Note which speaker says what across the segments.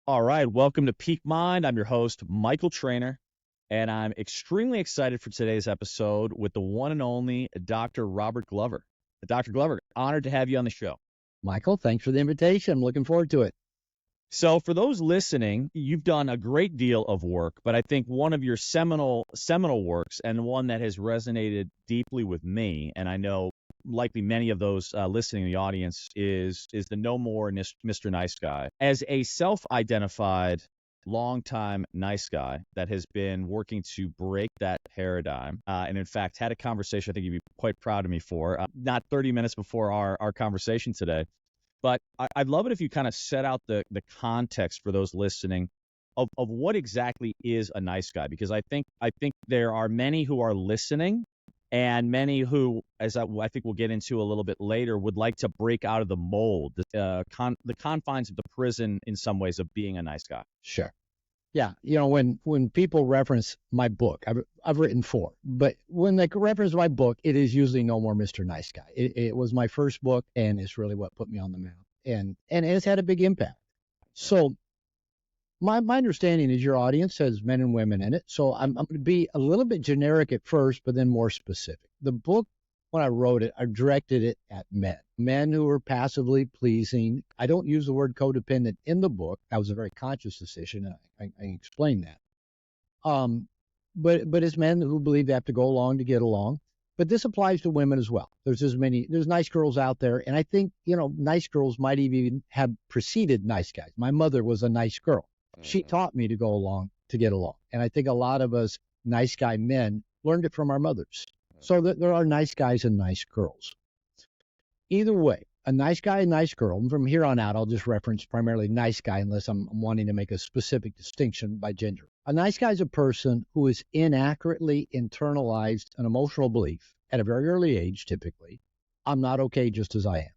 Speaker 1: All right, welcome to Peak Mind. I'm your host, Michael Trainer, and I'm extremely excited for today's episode with the one and only Dr. Robert Glover. Dr. Glover, honored to have you on the show.
Speaker 2: Michael, thanks for the invitation. I'm looking forward to it.
Speaker 1: So for those listening, you've done a great deal of work, but I think one of your seminal works and one that has resonated deeply with me, and I know likely many of those listening in the audience, is the No More Mr. Nice Guy. As a self-identified longtime nice guy that has been working to break that paradigm, and in fact had a conversation I think you'd be quite proud of me for, not 30 minutes before our conversation today. But I'd love it if you kind of set out the context for those listening of what exactly is a nice guy, because I think there are many who are listening and many who, as I think we'll get into a little bit later, would like to break out of the mold, the confines of the prison in some ways of being a nice guy.
Speaker 2: Sure. Yeah. When people reference my book, I've written 4, but when they reference my book, it is usually No More Mr. Nice Guy. It was my first book, and it's really what put me on the map, and it's had a big impact. So my understanding is your audience has men and women in it. So I'm going to be a little bit generic at first, but then more specific. The book, when I wrote it, I directed it at men who are passively pleasing. I don't use the word codependent in the book. That was a very conscious decision, and I explained that. But it's men who believe they have to go along to get along. But this applies to women as well. There's nice girls out there, and I think, nice girls might even have preceded nice guys. My mother was a nice girl. She taught me to go along to get along. And I think a lot of us nice guy men learned it from our mothers. So there are nice guys and nice girls. Either way, a nice guy and nice girl, and from here on out, I'll just reference primarily nice guy unless I'm wanting to make a specific distinction by gender. A nice guy is a person who has inaccurately internalized an emotional belief at a very early age, typically. I'm not okay just as I am.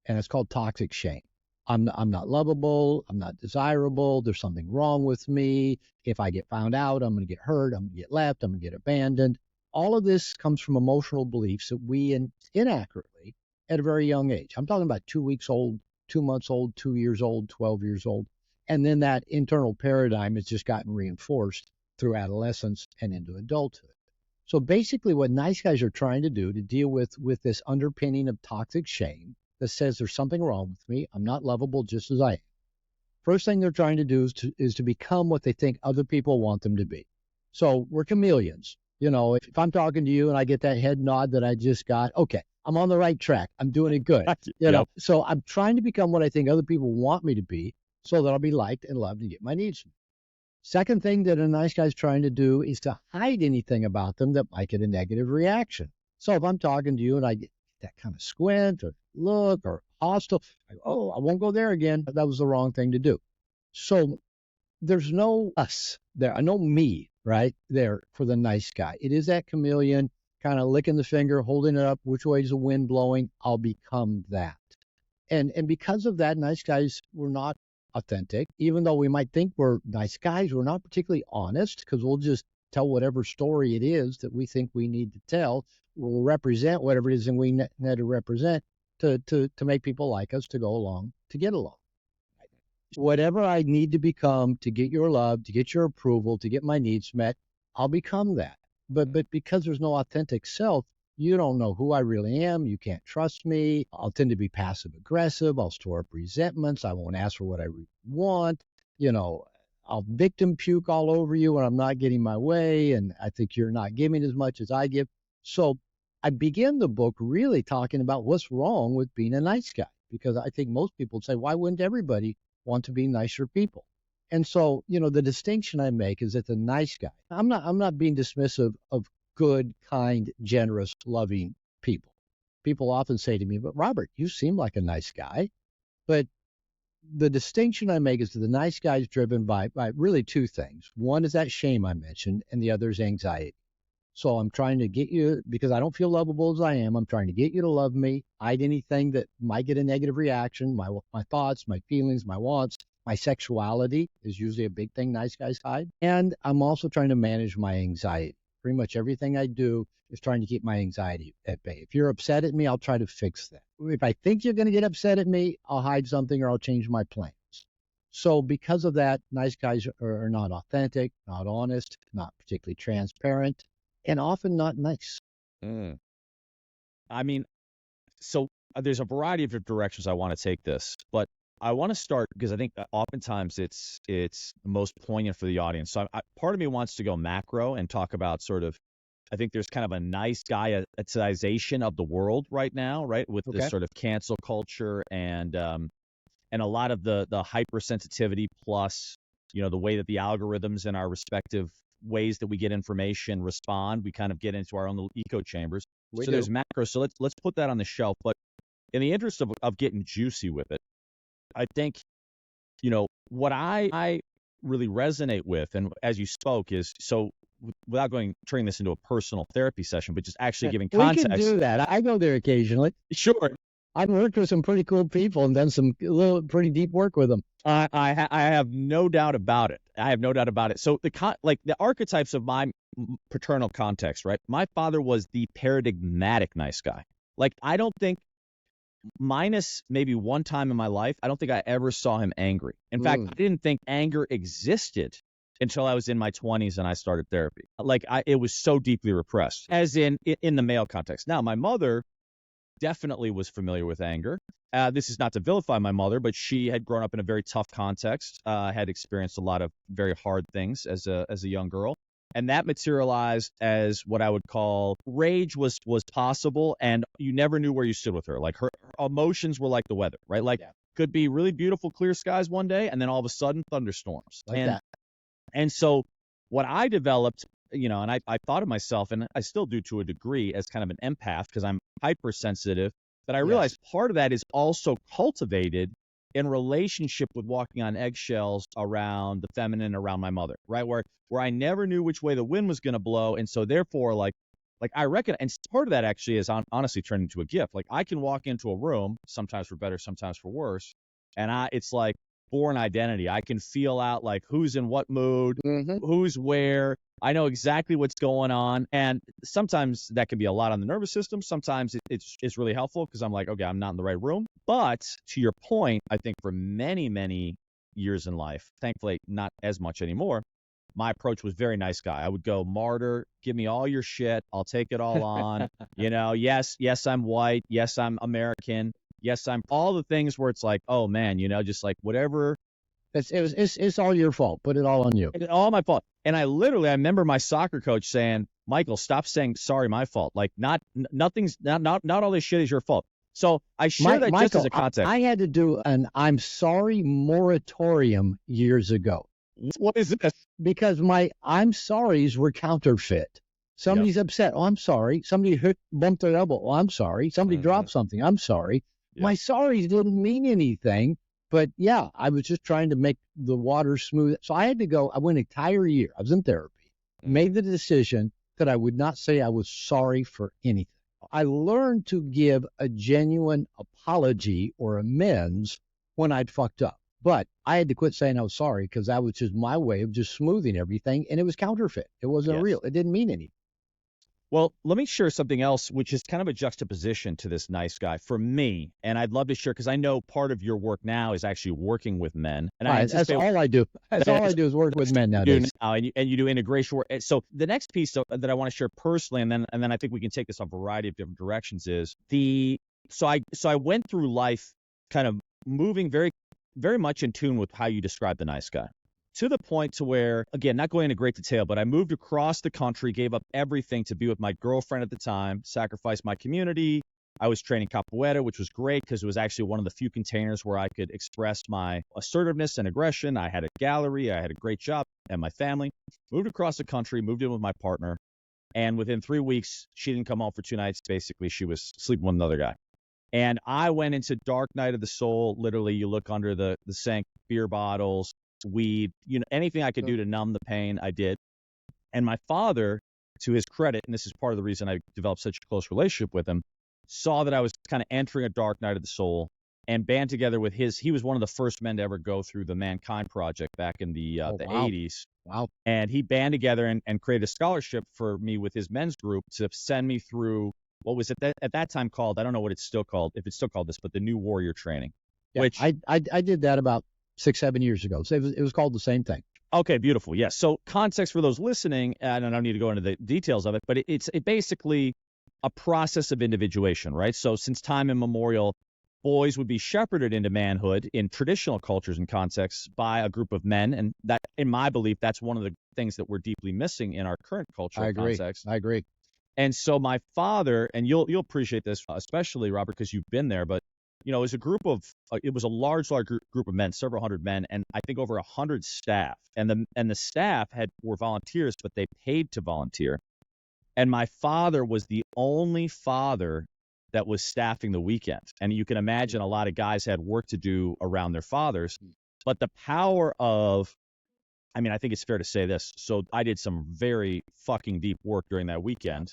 Speaker 2: And it's called toxic shame. I'm not lovable. I'm not desirable. There's something wrong with me. If I get found out, I'm going to get hurt. I'm going to get left. I'm going to get abandoned. All of this comes from emotional beliefs that we inaccurately at a very young age. I'm talking about 2 weeks old, 2 months old, 2 years old, 12 years old. And then that internal paradigm has just gotten reinforced through adolescence and into adulthood. So basically what nice guys are trying to do to deal with this underpinning of toxic shame that says there's something wrong with me, I'm not lovable just as I am. First thing they're trying to do is to become what they think other people want them to be. So we're chameleons. If I'm talking to you and I get that head nod that I just got, okay, I'm on the right track. I'm doing it good. So I'm trying to become what I think other people want me to be so that I'll be liked and loved and get my needs met. Second thing that a nice guy's trying to do is to hide anything about them that might get a negative reaction. So if I'm talking to you and I get that kind of squint or look or hostile, I won't go there again. That was the wrong thing to do. So there's no us there. I know me right there for the nice guy. It is that chameleon kind of licking the finger, holding it up. Which way is the wind blowing? I'll become that. And because of that, nice guys, we're not authentic. Even though we might think we're nice guys, we're not particularly honest because we'll just tell whatever story it is that we think we need to tell. We'll represent whatever it is and we need to represent to make people like us, to go along, to get along. Whatever I need to become to get your love, to get your approval, to get my needs met, I'll become that. But because there's no authentic self, you don't know who I really am. You can't trust me. I'll tend to be passive aggressive. I'll store up resentments. I won't ask for what I really want. I'll victim puke all over you when I'm not getting my way. And I think you're not giving as much as I give. So I begin the book really talking about what's wrong with being a nice guy, because I think most people say, why wouldn't everybody want to be nicer people? And so, the distinction I make is that the nice guy, I'm not being dismissive of good, kind, generous, loving people. People often say to me, but Robert, you seem like a nice guy. But the distinction I make is that the nice guy is driven by really 2 things. One is that shame I mentioned, and the other is anxiety. So I'm trying to get you, because I don't feel lovable as I am, I'm trying to get you to love me, hide anything that might get a negative reaction, my thoughts, my feelings, my wants. My sexuality is usually a big thing nice guys hide. And I'm also trying to manage my anxiety. Pretty much everything I do is trying to keep my anxiety at bay. If you're upset at me, I'll try to fix that. If I think you're going to get upset at me, I'll hide something or I'll change my plans. So because of that, nice guys are not authentic, not honest, not particularly transparent, and often not nice.
Speaker 1: Mm. I mean, so there's a variety of different directions I want to take this, but I want to start because I think oftentimes it's most poignant for the audience. So part of me wants to go macro and talk about sort of, I think there's kind of a nice guyization of the world right now, right, with this
Speaker 2: Okay.
Speaker 1: sort of cancel culture and a lot of the hypersensitivity plus, the way that the algorithms in our respective ways that we get information respond, we kind of get into our own little echo chambers.
Speaker 2: We
Speaker 1: So
Speaker 2: do.
Speaker 1: there's macro. So let's put that on the shelf. But in the interest of getting juicy with it, I think, what I really resonate with, and as you spoke, is so without turning this into a personal therapy session, but just actually giving
Speaker 2: We can
Speaker 1: context.
Speaker 2: do that. I go there occasionally.
Speaker 1: Sure.
Speaker 2: I've worked with some pretty cool people and done some little pretty deep work with them.
Speaker 1: I have no doubt about it. I have no doubt about it. So the archetypes of my paternal context, right? My father was the paradigmatic nice guy. Like, I don't think, minus maybe one time in my life, I don't think I ever saw him angry. In fact, I didn't think anger existed until I was in my 20s and I started therapy. Like, it was so deeply repressed, as in the male context. Now, my mother definitely was familiar with anger. This is not to vilify my mother, but she had grown up in a very tough context, had experienced a lot of very hard things as a young girl. And that materialized as what I would call rage was possible, and you never knew where you stood with her. Like, her emotions were like the weather, right? Like, could be really beautiful, clear skies one day, and then all of a sudden, thunderstorms.
Speaker 2: Like that.
Speaker 1: And so what I developed, and I thought of myself, and I still do to a degree, as kind of an empath because I'm hypersensitive, but I realized part of that is also cultivated in relationship with walking on eggshells around the feminine, around my mother, right? Where I never knew which way the wind was going to blow. And so therefore, like I reckon, and part of that actually is honestly turned into a gift. Like, I can walk into a room, sometimes for better, sometimes for worse, and it's like born identity. I can feel out like who's in what mood, who's where. I know exactly what's going on. And sometimes that can be a lot on the nervous system. Sometimes it's really helpful because I'm like, okay, I'm not in the right room. But to your point, I think for many, many years in life, thankfully not as much anymore, my approach was very nice guy. I would go, martyr, give me all your shit. I'll take it all on. Yes, I'm white. Yes, I'm American. Yes, I'm all the things where it's like, oh man, just like whatever.
Speaker 2: It's all your fault. Put it all on you.
Speaker 1: It's all my fault. And I remember my soccer coach saying, Michael, stop saying sorry, my fault. Like, not all this shit is your fault. So I share that
Speaker 2: Michael,
Speaker 1: just as a context.
Speaker 2: I had to do an I'm sorry moratorium years ago.
Speaker 1: What is this?
Speaker 2: Because my I'm sorries were counterfeit. Somebody's upset. Oh, I'm sorry. Somebody bumped their elbow. Oh, I'm sorry. Somebody dropped something. I'm sorry. My sorries didn't mean anything. But yeah, I was just trying to make the water smooth. So I had to go. I went an entire year. I was in therapy. Made the decision that I would not say I was sorry for anything. I learned to give a genuine apology or amends when I'd fucked up. But I had to quit saying I was sorry because that was just my way of just smoothing everything. And it was counterfeit. It wasn't real. It didn't mean anything.
Speaker 1: Well, let me share something else, which is kind of a juxtaposition to this nice guy for me. And I'd love to share, because I know part of your work now is actually working with men. And
Speaker 2: that's all I do. That's all I do is work with men nowadays.
Speaker 1: And you do integration work. So the next piece that I want to share personally, and then I think we can take this a variety of different directions, is so I went through life kind of moving very, very much in tune with how you describe the nice guy. To the point to where, again, not going into great detail, but I moved across the country, gave up everything to be with my girlfriend at the time, sacrificed my community. I was training capoeira, which was great because it was actually one of the few containers where I could express my assertiveness and aggression. I had a gallery, I had a great job, and my family. Moved across the country, moved in with my partner, and within 3 weeks, she didn't come home for 2 nights. Basically, she was sleeping with another guy. And I went into dark night of the soul. Literally, you look under the sink, beer bottles, weed, anything I could do to numb the pain, I did. And my father, to his credit, and this is part of the reason I developed such a close relationship with him, saw that I was kind of entering a dark night of the soul and band together with he was one of the first men to ever go through the Mankind Project back in the 80s.
Speaker 2: Wow.
Speaker 1: And he band together and created a scholarship for me with his men's group to send me through what was at that time called, I don't know what it's still called, if it's still called this, but the New Warrior Training.
Speaker 2: Yeah, which I did that about 6-7 years ago. So it was called the same thing.
Speaker 1: Okay, beautiful. Yes. So context for those listening, and I don't need to go into the details of it, but it's basically a process of individuation, right? So since time immemorial, boys would be shepherded into manhood in traditional cultures and contexts by a group of men, and that, in my belief, that's one of the things that we're deeply missing in our current cultural context.
Speaker 2: I agree.
Speaker 1: And so my father, and you'll appreciate this, especially Robert, because you've been there, but it was a group of it was a large group of men, several hundred men, and I think over 100 staff. And the staff were volunteers, but they paid to volunteer. And my father was the only father that was staffing the weekend. And you can imagine a lot of guys had work to do around their fathers. But the power of, I mean, I think it's fair to say this. So I did some very fucking deep work during that weekend,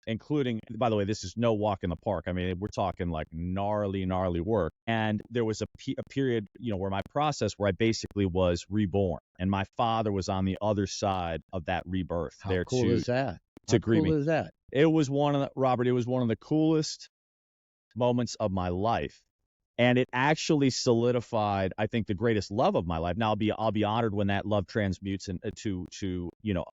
Speaker 1: including, by the way, this is no walk in the park. I mean, we're talking like gnarly work. And there was a period, where my process where I basically was reborn. And my father was on the other side of that rebirth.
Speaker 2: How cool is that?
Speaker 1: To greet me.
Speaker 2: How cool is that?
Speaker 1: It was one of the coolest moments of my life. And it actually solidified, I think, the greatest love of my life. Now I'll be honored when that love transmutes to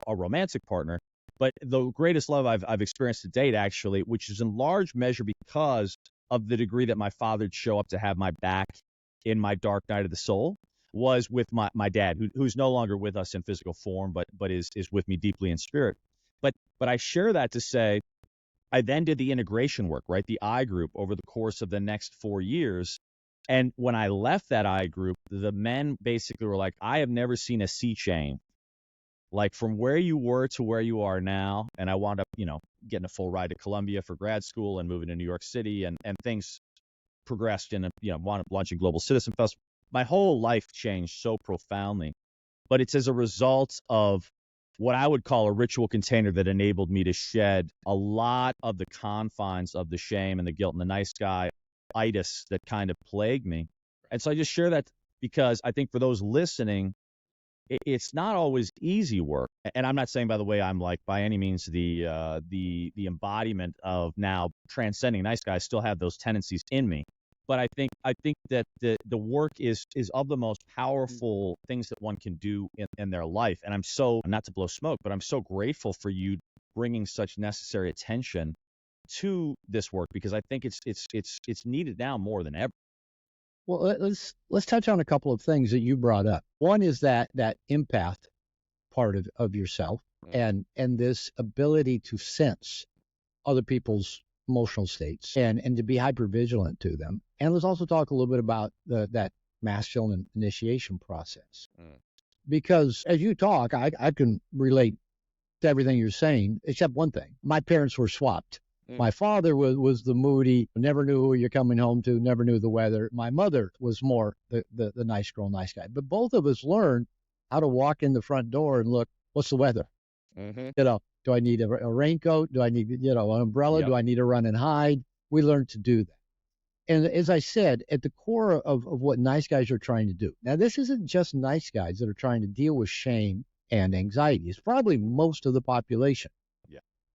Speaker 1: a romantic partner. But the greatest love I've experienced to date, actually, which is in large measure because of the degree that my father would show up to have my back in my dark night of the soul, was with my dad, who's no longer with us in physical form, but is with me deeply in spirit. But I share that to say, I then did the integration work, right? The I group over the course of the next 4 years. And when I left that I group, the men basically were like, I have never seen a sea change. Like from where you were to where you are now. And I wound up, getting a full ride to Columbia for grad school and moving to New York City, and things progressed in wound up launching Global Citizen Festival. My whole life changed so profoundly, but it's as a result of what I would call a ritual container that enabled me to shed a lot of the confines of the shame and the guilt and the nice guy itis that kind of plagued me. And so I just share that because I think for those listening, it's not always easy work. And I'm not saying, by the way, I'm like by any means the embodiment of now transcending nice guys. Still have those tendencies in me. But I think that the work is of the most powerful things that one can do in their life. And I'm so, not to blow smoke, but I'm so grateful for you bringing such necessary attention to this work, because I think it's needed now more than ever.
Speaker 2: Well, let's touch on a couple of things that you brought up. One is that empath part of yourself, and this ability to sense other people's emotional states and to be hypervigilant to them. And let's also talk a little bit about that masculine initiation process. Because as you talk, I can relate to everything you're saying, except one thing. My parents were swapped. My father was the moody, never knew who you're coming home to, never knew the weather. My mother was more the nice girl, nice guy. But both of us learned how to walk in the front door and look, what's the weather? Do I need a raincoat? Do I need, an umbrella? Yep. Do I need to run and hide? We learned to do that. And as I said, at the core of what nice guys are trying to do. Now, this isn't just nice guys that are trying to deal with shame and anxiety. It's probably most of the population.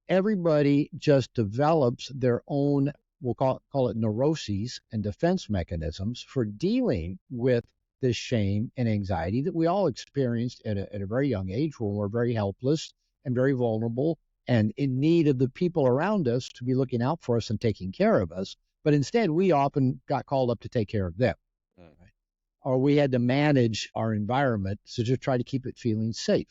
Speaker 2: Everybody just develops their own, we'll call it neuroses and defense mechanisms for dealing with this shame and anxiety that we all experienced at a very young age, when we're very helpless and very vulnerable and in need of the people around us to be looking out for us and taking care of us. But instead, we often got called up to take care of them. Right? Or we had to manage our environment to just try to keep it feeling safe.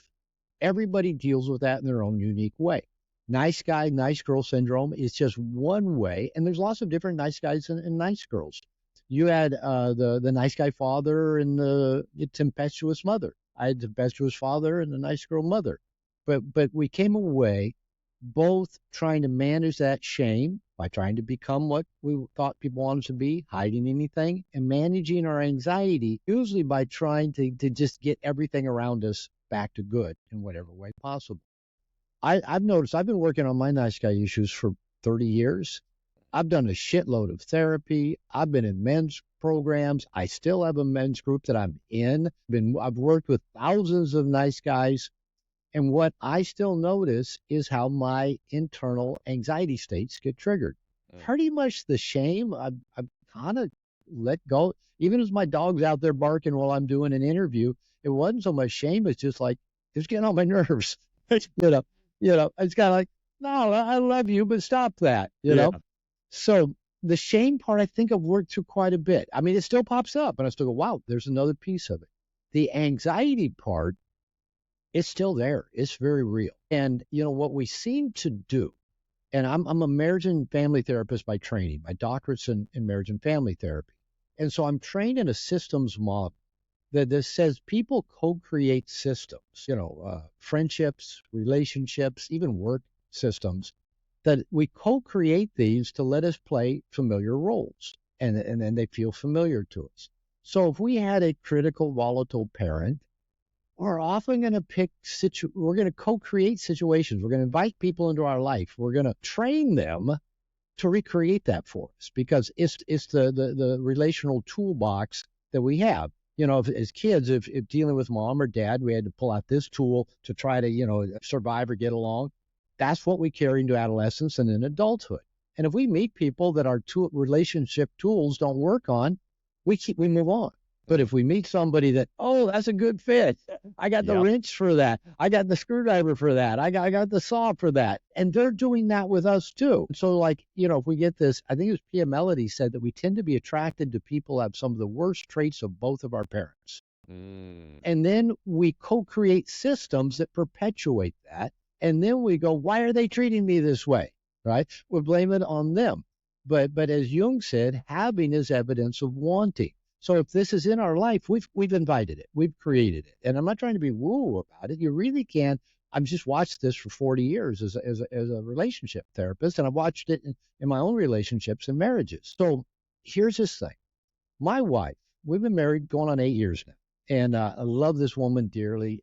Speaker 2: Everybody deals with that in their own unique way. Nice guy, nice girl syndrome is just one way, and there's lots of different nice guys and nice girls. You had the nice guy father and the tempestuous mother. I had the tempestuous father and the nice girl mother. But we came away both trying to manage that shame by trying to become what we thought people wanted to be, hiding anything, and managing our anxiety, usually by trying to just get everything around us back to good in whatever way possible. I've noticed I've been working on my nice guy issues for 30 years. I've done a shitload of therapy. I've been in men's programs. I still have a men's group that I'm in. I've worked with thousands of nice guys. And what I still notice is how my internal anxiety states get triggered. Pretty much the shame, I've kind of let go. Even as my dog's out there barking while I'm doing an interview, it wasn't so much shame. It's just like, it's getting on my nerves. you know, it's kind of like, no, I love you, but stop that,
Speaker 1: Yeah.
Speaker 2: So the shame part, I think I've worked through quite a bit. I mean, it still pops up and I still go, wow, there's another piece of it. The anxiety part, it's still there. It's very real. And, what we seem to do, and I'm a marriage and family therapist by training. My doctorate's in marriage and family therapy. And so I'm trained in a systems model that says people co-create systems, friendships, relationships, even work systems, that we co-create these to let us play familiar roles. And then they feel familiar to us. So if we had a critical, volatile parent, we're often going to we're going to co-create situations. We're going to invite people into our life. We're going to train them to recreate that for us because it's the relational toolbox that we have. As kids, if dealing with mom or dad, we had to pull out this tool to try to, survive or get along. That's what we carry into adolescence and in adulthood. And if we meet people that our relationship tools don't work on, we move on. But if we meet somebody that, oh, that's a good fit. I got the wrench for that. I got the screwdriver for that. I got the saw for that. And they're doing that with us too. So if we get this, I think it was Pia Melody said that we tend to be attracted to people who have some of the worst traits of both of our parents. And then we co-create systems that perpetuate that. And then we go, why are they treating me this way? Right? We blame it on them. But as Jung said, having is evidence of wanting. So if this is in our life, we've invited it, we've created it. And I'm not trying to be woo about it. You really can't. I've just watched this for 40 years as a relationship therapist, and I've watched it in my own relationships and marriages. So here's this thing. My wife, we've been married going on 8 years now. And I love this woman dearly.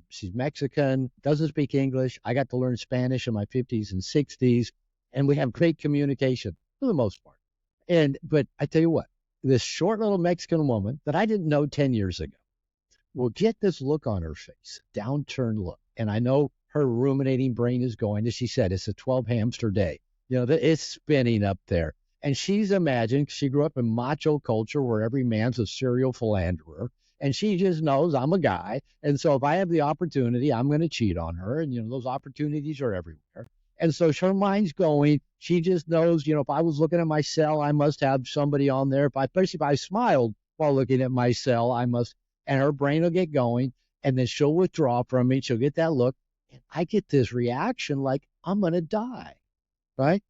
Speaker 2: She's Mexican, doesn't speak English. I got to learn Spanish in my 50s and 60s, and we have great communication for the most part. But I tell you what, this short little Mexican woman that I didn't know 10 years ago will get this look on her face, downturned look. And I know her ruminating brain is going, as she said, it's a 12 hamster day. It's spinning up there. And she's imagined, she grew up in macho culture where every man's a serial philanderer. And she just knows I'm a guy. And so if I have the opportunity, I'm going to cheat on her. And, those opportunities are everywhere. And so her mind's going, she just knows, if I was looking at my cell, I must have somebody on there. Especially if I smiled while looking at my cell, and her brain will get going, and then she'll withdraw from me. She'll get that look. And I get this reaction like I'm going to die, right?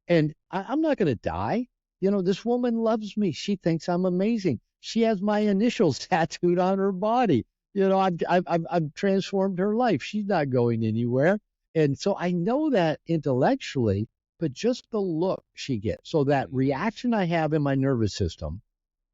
Speaker 2: And I'm not going to die. This woman loves me. She thinks I'm amazing. She has my initials tattooed on her body. I've transformed her life. She's not going anywhere. And so I know that intellectually, but just the look she gets. So that reaction I have in my nervous system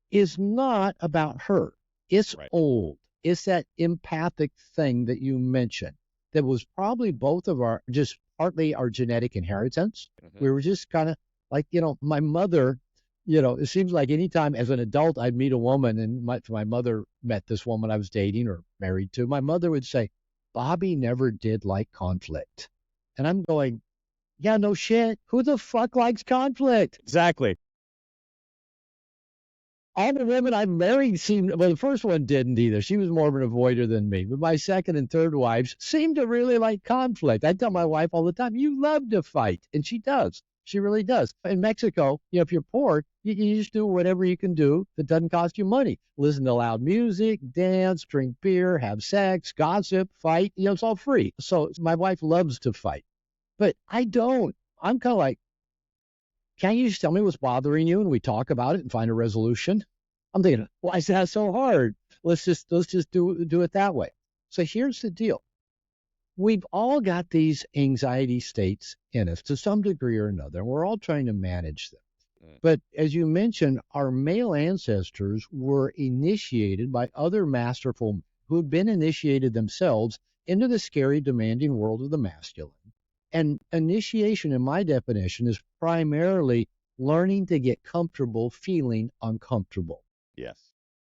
Speaker 2: is not about her. It's old. It's that empathic thing that you mentioned that was probably both of just partly our genetic inheritance. We were just kind of like, my mother, it seems like anytime as an adult I'd meet a woman, and my mother met this woman I was dating or married to, my mother would say, Bobby never did like conflict. And I'm going, yeah, no shit. Who the fuck likes conflict?
Speaker 1: Exactly.
Speaker 2: All the women I married the first one didn't either. She was more of an avoider than me. But my second and third wives seemed to really like conflict. I tell my wife all the time, you love to fight. And she does. She really does. In Mexico, if you're poor, you just do whatever you can do that doesn't cost you money. Listen to loud music, dance, drink beer, have sex, gossip, fight. It's all free. So my wife loves to fight. But I don't. I'm kind of like, can't you just tell me what's bothering you and we talk about it and find a resolution? I'm thinking, why is that so hard? Let's just do it that way. So here's the deal. We've all got these anxiety states in us to some degree or another, and we're all trying to manage them. But as you mentioned, our male ancestors were initiated by other masterful men who had been initiated themselves into the scary, demanding world of the masculine. And initiation, in my definition, is primarily learning to get comfortable feeling uncomfortable.
Speaker 1: Yes.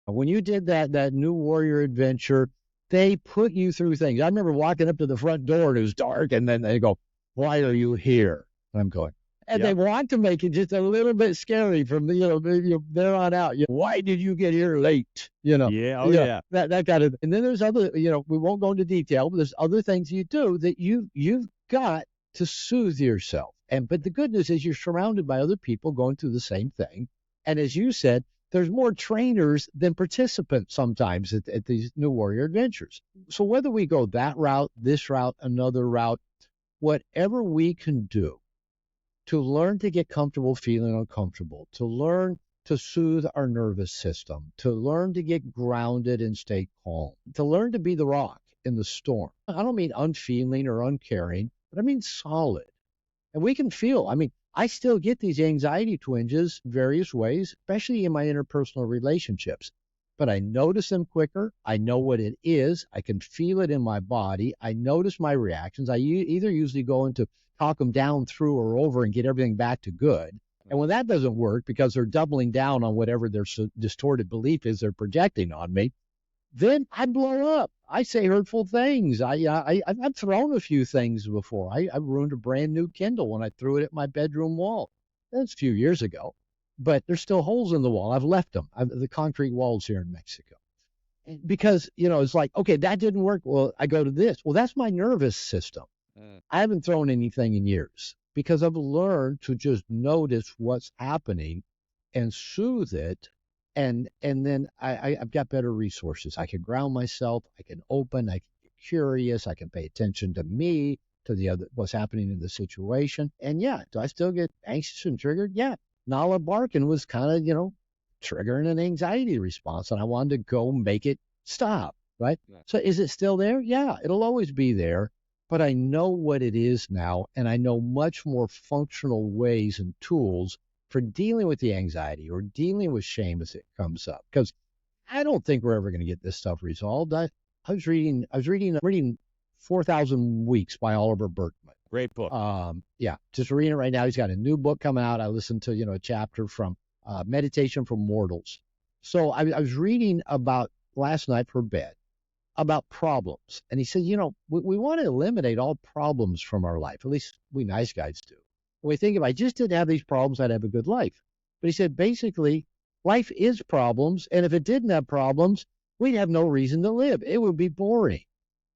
Speaker 2: When you did that New Warrior adventure, they put you through things. I remember walking up to the front door and it was dark, and then they go, why are you here? And I'm going, And they want to make it just a little bit scary from there on out. Why did you get here late?
Speaker 1: Yeah. Oh, yeah.
Speaker 2: That kind of. And then there's other. We won't go into detail, but there's other things you do that you've got to soothe yourself. But the good news is you're surrounded by other people going through the same thing. And as you said, there's more trainers than participants sometimes at these New Warrior Adventures. So whether we go that route, this route, another route, whatever we can do to learn to get comfortable feeling uncomfortable, to learn to soothe our nervous system, to learn to get grounded and stay calm, to learn to be the rock in the storm. I don't mean unfeeling or uncaring, but I mean solid. And we can feel, I still get these anxiety twinges various ways, especially in my interpersonal relationships. But I notice them quicker. I know what it is. I can feel it in my body. I notice my reactions. I either usually go into talk them down through or over and get everything back to good. And when that doesn't work because they're doubling down on whatever their distorted belief is they're projecting on me, then I blow up. I say hurtful things. I've thrown a few things before. I ruined a brand new Kindle when I threw it at my bedroom wall. That's a few years ago, but there's still holes in the wall. I've left them. The concrete walls here in Mexico. Because, it's like, okay, that didn't work. Well, I go to this. Well, that's my nervous system. I haven't thrown anything in years because I've learned to just notice what's happening and soothe it. And then I've got better resources. I can ground myself. I can open. I can get curious. I can pay attention to me, to the other, what's happening in the situation. And yeah, do I still get anxious and triggered? Yeah. Nala barking was kind of, triggering an anxiety response, and I wanted to go make it stop, right? Yeah. So is it still there? Yeah, it'll always be there. But I know what it is now, and I know much more functional ways and tools for dealing with the anxiety or dealing with shame as it comes up. Because I don't think we're ever going to get this stuff resolved. I was reading 4,000 Weeks by Oliver Burkeman.
Speaker 1: Great book.
Speaker 2: Yeah, just reading it right now. He's got a new book coming out. I listened to, a chapter from Meditation for Mortals. So I was reading about last night for bed about problems. And he said, we want to eliminate all problems from our life. At least we nice guys do. When we think if I just didn't have these problems, I'd have a good life. But he said, basically, life is problems. And if it didn't have problems, we'd have no reason to live. It would be boring.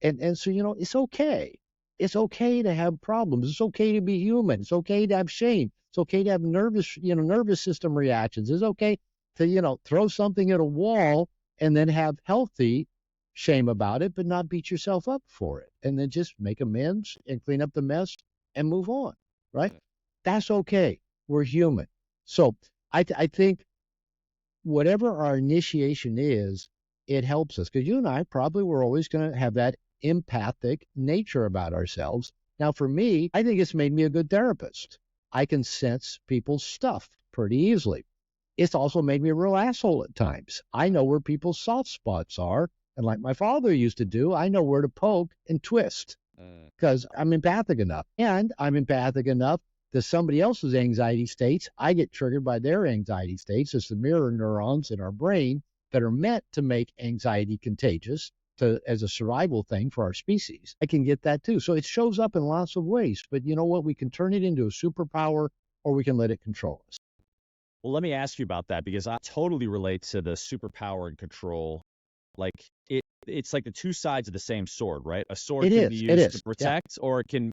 Speaker 2: And so, it's okay. It's okay to have problems. It's okay to be human. It's okay to have shame. It's okay to have nervous system reactions. It's okay to, throw something at a wall and then have healthy shame about it, but not beat yourself up for it. And then just make amends and clean up the mess and move on, right? That's okay. We're human. So I think whatever our initiation is, it helps us. Because you and I probably were always going to have that empathic nature about ourselves. Now, for me, I think it's made me a good therapist. I can sense people's stuff pretty easily. It's also made me a real asshole at times. I know where people's soft spots are. And like my father used to do, I know where to poke and twist because I'm empathic enough. And I'm empathic enough that somebody else's anxiety states, I get triggered by their anxiety states. It's the mirror neurons in our brain that are meant to make anxiety contagious as a survival thing for our species. I can get that too. So it shows up in lots of ways. But you know what? We can turn it into a superpower or we can let it control us.
Speaker 1: Well, let me ask you about that because I totally relate to the superpower and control. Like it's like the two sides of the same sword, right? A sword can be used to protect or it can,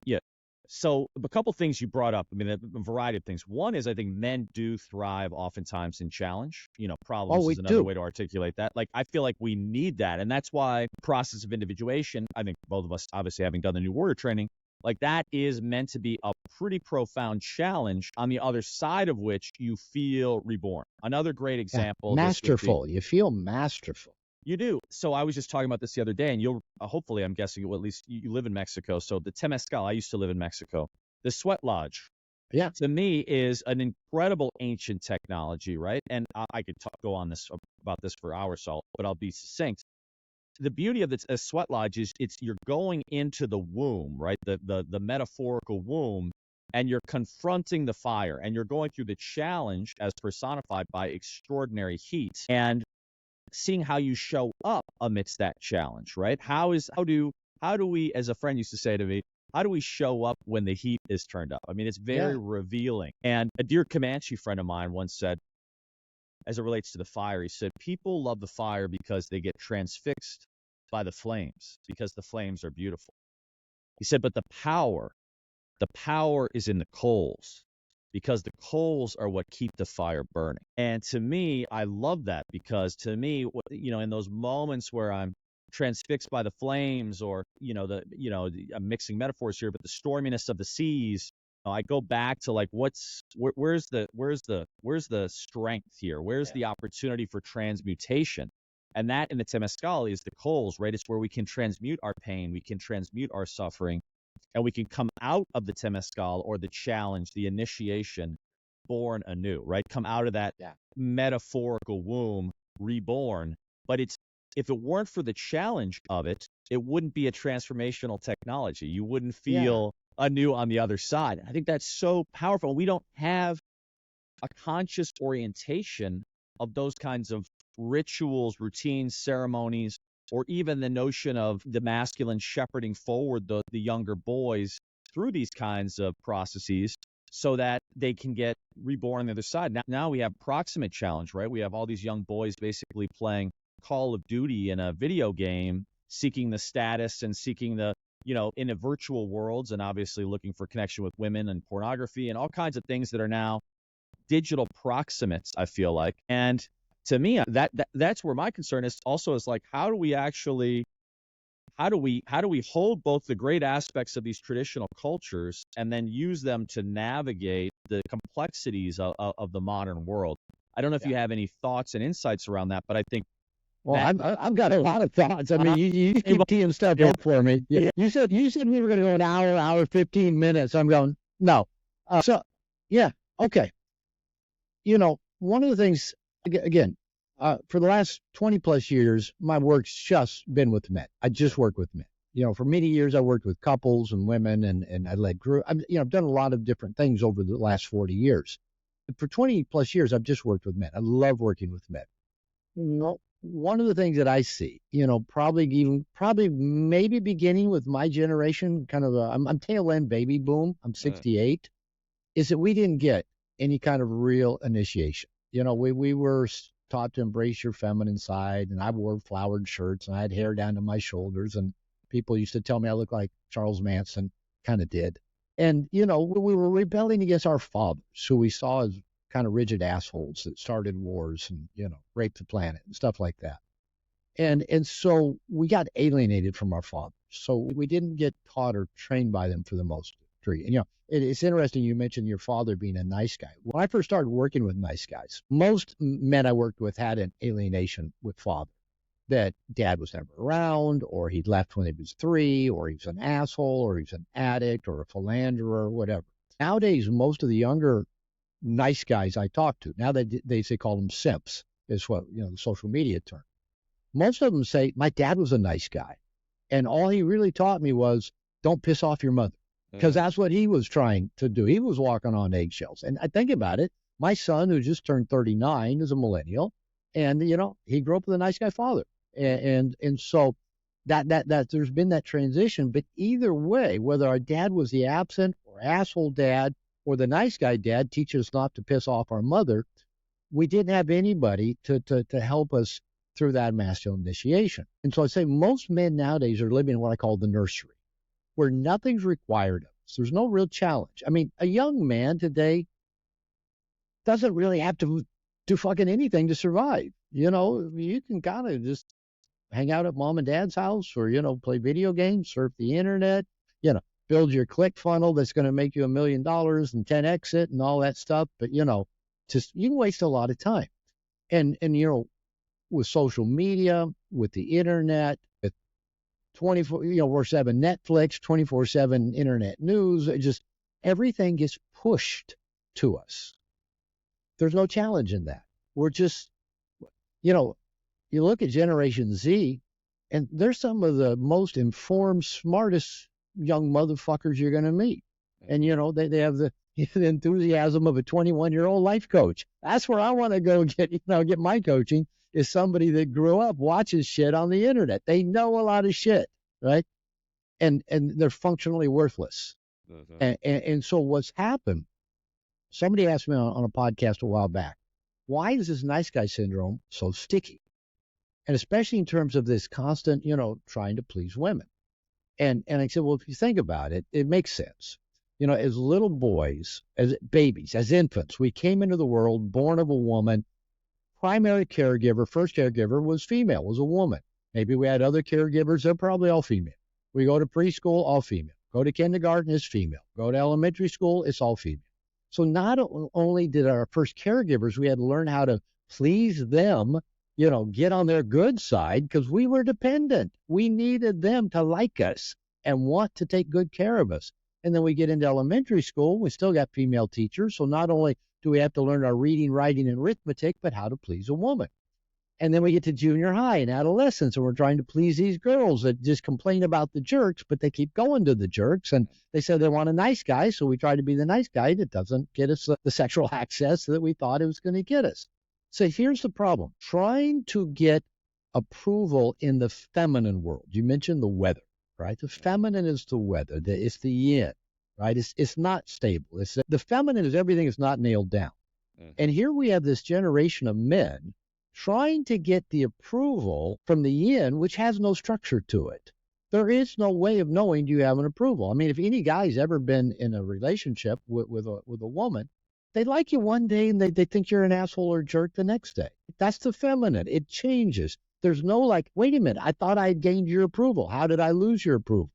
Speaker 1: So a couple things you brought up, a variety of things. One is I think men do thrive oftentimes in challenge. Problems is another way to articulate that. Like I feel like we need that. And that's why the process of individuation, I think both of us obviously having done the New Warrior training, like that is meant to be a pretty profound challenge on the other side of which you feel reborn. Another great example.
Speaker 2: Masterful. You feel masterful.
Speaker 1: You do. So I was just talking about this the other day, and you'll hopefully, I'm guessing, well, at least you live in Mexico. So the Temescal, I used to live in Mexico. The sweat lodge, to me, is an incredible ancient technology, right? And I could go on about this for hours, but I'll be succinct. The beauty of a sweat lodge is you're going into the womb, right? The metaphorical womb, and you're confronting the fire, and you're going through the challenge as personified by extraordinary heat. And seeing how you show up amidst that challenge, right? How do we, as a friend used to say to me, how do we show up when the heat is turned up? I mean, it's very
Speaker 2: Yeah.
Speaker 1: revealing. And a dear Comanche friend of mine once said, as it relates to the fire, he said, people love the fire because they get transfixed by the flames, because the flames are beautiful. He said, but the power is in the coals, because the coals are what keep the fire burning. And to me, I love that, because to me, in those moments where I'm transfixed by the flames, or I'm mixing metaphors here, but the storminess of the seas, I go back to like, where's the strength here? Where's the opportunity for transmutation? And that in the Temescal is the coals, right? It's where we can transmute our pain, we can transmute our suffering, and we can come out of the Temescal, or the challenge, the initiation, born anew, right? Come out of that metaphorical womb, reborn. But if it weren't for the challenge of it, it wouldn't be a transformational technology. You wouldn't feel anew on the other side. I think that's so powerful. We don't have a conscious orientation of those kinds of rituals, routines, ceremonies, or even the notion of the masculine shepherding forward the younger boys through these kinds of processes so that they can get reborn on the other side. Now we have proximate challenge, right? We have all these young boys basically playing Call of Duty in a video game, seeking the status and seeking the, in a virtual worlds, and obviously looking for connection with women and pornography and all kinds of things that are now digital proximates, I feel like. And to me, that's where my concern is also, is like, how do we hold both the great aspects of these traditional cultures and then use them to navigate the complexities of the modern world? I don't know if you have any thoughts and insights around that, but I think.
Speaker 2: Well, I've got a lot of thoughts. I mean, you keep teeing stuff up for me. You said we were going to go an hour, 15 minutes. I'm going, no. Okay. One of the things, again, for the last 20 plus years, my work's just been with men. I just work with men. For many years, I worked with couples and women, and I led groups. I've done a lot of different things over the last 40 years. But for 20 plus years, I've just worked with men. I love working with men. One of the things that I see, probably maybe beginning with my generation, kind of I'm tail end baby boom. I'm 68, is that we didn't get any kind of real initiation. We were taught to embrace your feminine side, and I wore flowered shirts, and I had hair down to my shoulders, and people used to tell me I looked like Charles Manson, kind of did. And, we were rebelling against our fathers, who we saw as kind of rigid assholes that started wars and, raped the planet and stuff like that. And so we got alienated from our fathers. So we didn't get taught or trained by them for the most degree. And, it's interesting you mentioned your father being a nice guy. When I first started working with nice guys, most men I worked with had an alienation with father, that dad was never around, or he'd left when he was 3, or he was an asshole, or he was an addict, or a philanderer, or whatever. Nowadays, most of the younger nice guys I talk to, now they call them simps, is what, the social media term. Most of them say, my dad was a nice guy, and all he really taught me was, don't piss off your mother. Because that's what he was trying to do. He was walking on eggshells. And I think about it, my son, who just turned 39, is a millennial, and he grew up with a nice guy father, and so that there's been that transition. But either way, whether our dad was the absent or asshole dad or the nice guy dad, teaching us not to piss off our mother, we didn't have anybody to help us through that masculine initiation. And so I say most men nowadays are living in what I call the nursery, where nothing's required of us. There's no real challenge. I mean, a young man today doesn't really have to do fucking anything to survive. You can kind of just hang out at mom and dad's house, or, play video games, surf the internet, build your click funnel that's going to make you $1 million and 10x it and all that stuff. But, just you can waste a lot of time. And with social media, with the internet, 24/7 Netflix, 24/7 internet news, everything gets pushed to us. There's no challenge in that. We're just, you look at Generation Z, and they're some of the most informed, smartest young motherfuckers you're going to meet. And, they have the enthusiasm of a 21-year-old life coach. That's where I want to go get my coaching, is somebody that grew up, watches shit on the internet. They know a lot of shit, right? and they're functionally worthless.
Speaker 1: Mhm.
Speaker 2: And so what's happened, somebody asked me on a podcast a while back, why is this nice guy syndrome so sticky? And especially in terms of this constant, trying to please women. And I said, well, if you think about it, it makes sense. As little boys, as babies, as infants, we came into the world born of a woman. Primary caregiver, first caregiver was female, was a woman. Maybe we had other caregivers, they're probably all female. We go to preschool, all female. Go to kindergarten, it's female. Go to elementary school, it's all female. So not only did our first caregivers, we had to learn how to please them, get on their good side because we were dependent. We needed them to like us and want to take good care of us. And then we get into elementary school, we still got female teachers. So not only do we have to learn our reading, writing, and arithmetic, but how to please a woman. And then we get to junior high and adolescence, and we're trying to please these girls that just complain about the jerks, but they keep going to the jerks. And they say they want a nice guy, so we try to be the nice guy that doesn't get us the sexual access that we thought it was going to get us. So here's the problem. Trying to get approval in the feminine world. You mentioned the weather, right? The feminine is the weather. It's the yin, right? It's not stable. The feminine is everything that's not nailed down. And here we have this generation of men trying to get the approval from the yin, which has no structure to it. There is no way of knowing do you have an approval. I mean, if any guy's ever been in a relationship with a woman, they like you one day and they think you're an asshole or jerk the next day. That's the feminine. It changes. There's no wait a minute, I thought I had gained your approval. How did I lose your approval?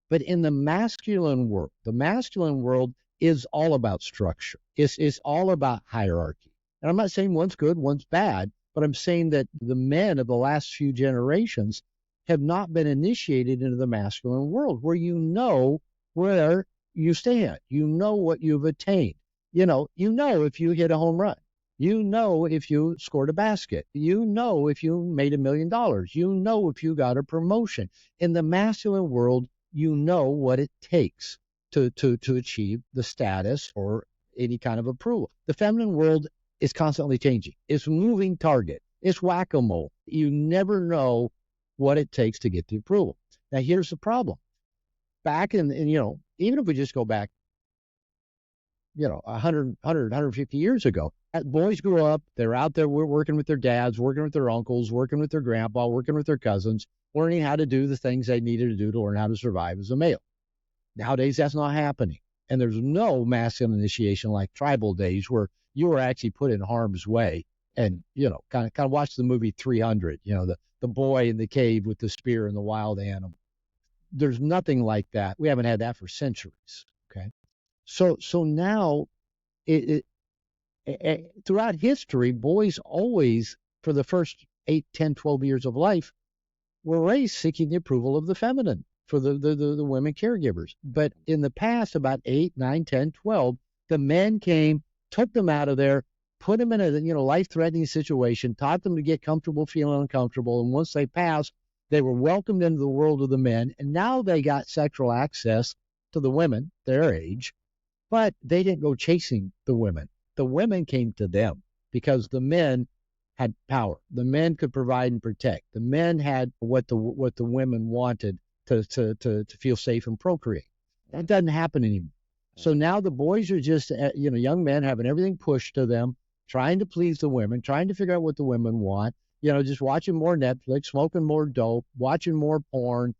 Speaker 2: But in the masculine world is all about structure. It's all about hierarchy. And I'm not saying one's good, one's bad, but I'm saying that the men of the last few generations have not been initiated into the masculine world where you know where you stand. You know what you've attained. You know if you hit a home run. You know if you scored a basket. You know if you made $1 million. You know if you got a promotion. In the masculine world, you know what it takes to achieve the status or any kind of approval. The feminine world is constantly changing. It's a moving target. It's whack-a-mole. You never know what it takes to get the approval. Now, here's the problem. Back in even if we just go back, 150 years ago, boys grew up, they're out there working with their dads, working with their uncles, working with their grandpa, working with their cousins, learning how to do the things they needed to do to learn how to survive as a male. Nowadays, that's not happening. And there's no masculine initiation like tribal days where you were actually put in harm's way and, kind of watch the movie 300, the boy in the cave with the spear and the wild animal. There's nothing like that. We haven't had that for centuries. Okay. So now throughout history, boys always, for the first 8, 10, 12 years of life, were raised seeking the approval of the feminine for the women caregivers. But in the past, about 8, 9, 10, 12, the men came, took them out of there, put them in a life-threatening situation, taught them to get comfortable feeling uncomfortable. And once they passed, they were welcomed into the world of the men. And now they got sexual access to the women, their age, but they didn't go chasing the women. The women came to them because the men had power. The men could provide and protect. The men had what the women wanted to feel safe and procreate. That doesn't happen anymore. So now the boys are just, young men having everything pushed to them, trying to please the women, trying to figure out what the women want, just watching more Netflix, smoking more dope, watching more porn,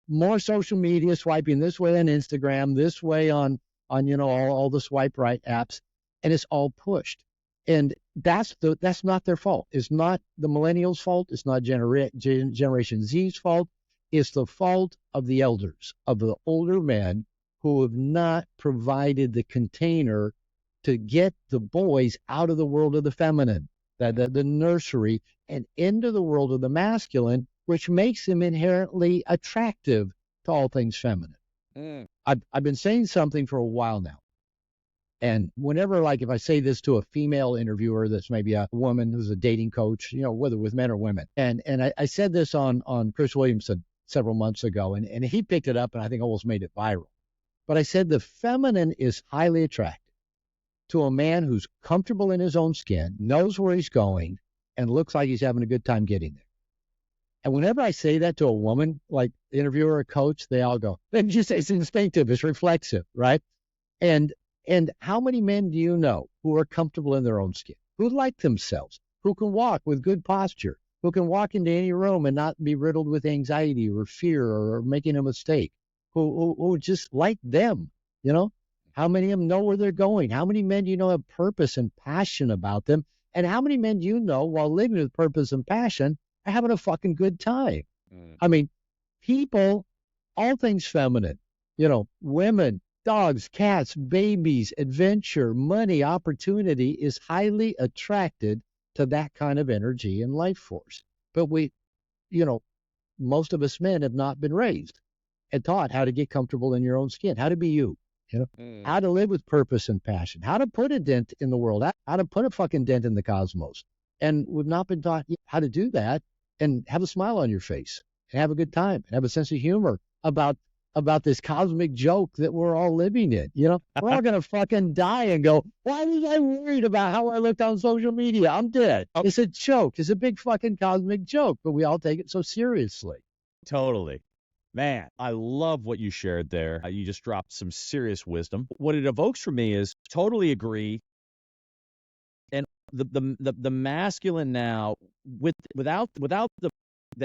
Speaker 2: more social media, swiping this way on Instagram, this way on all the swipe right apps, and it's all pushed. And that's not their fault. It's not the millennials' fault. It's not Generation Z's fault. It's the fault of the elders, of the older men who have not provided the container to get the boys out of the world of the feminine, the nursery, and into the world of the masculine, which makes them inherently attractive to all things feminine. I've been saying something for a while now. And whenever, if I say this to a female interviewer that's maybe a woman who's a dating coach, whether with men or women, and I said this on Chris Williamson several months ago, and he picked it up and I think almost made it viral. But I said the feminine is highly attractive to a man who's comfortable in his own skin, knows where he's going, and looks like he's having a good time getting there. And whenever I say that to a woman, like interviewer or coach, they all go, then just it's instinctive, it's reflexive, right? And how many men do you know who are comfortable in their own skin, who like themselves, who can walk with good posture, who can walk into any room and not be riddled with anxiety or fear or making a mistake, who just like them, you know? How many of them know where they're going? How many men do you know have purpose and passion about them? And how many men do you know, while living with purpose and passion, are having a fucking good time? I mean, people, all things feminine, women, dogs, cats, babies, adventure, money, opportunity is highly attracted to that kind of energy and life force. But most of us men have not been raised and taught how to get comfortable in your own skin, how to be you, how to live with purpose and passion, how to put a dent in the world, how to put a fucking dent in the cosmos. And we've not been taught how to do that and have a smile on your face and have a good time and have a sense of humor about this cosmic joke that we're all living in. We're all going to fucking die and go, why was I worried about how I looked on social media? I'm dead. Oh. It's a joke. It's a big fucking cosmic joke, but we all take it so seriously.
Speaker 1: Totally. Man, I love what you shared there. You just dropped some serious wisdom. What it evokes for me is totally agree. And the masculine now, without the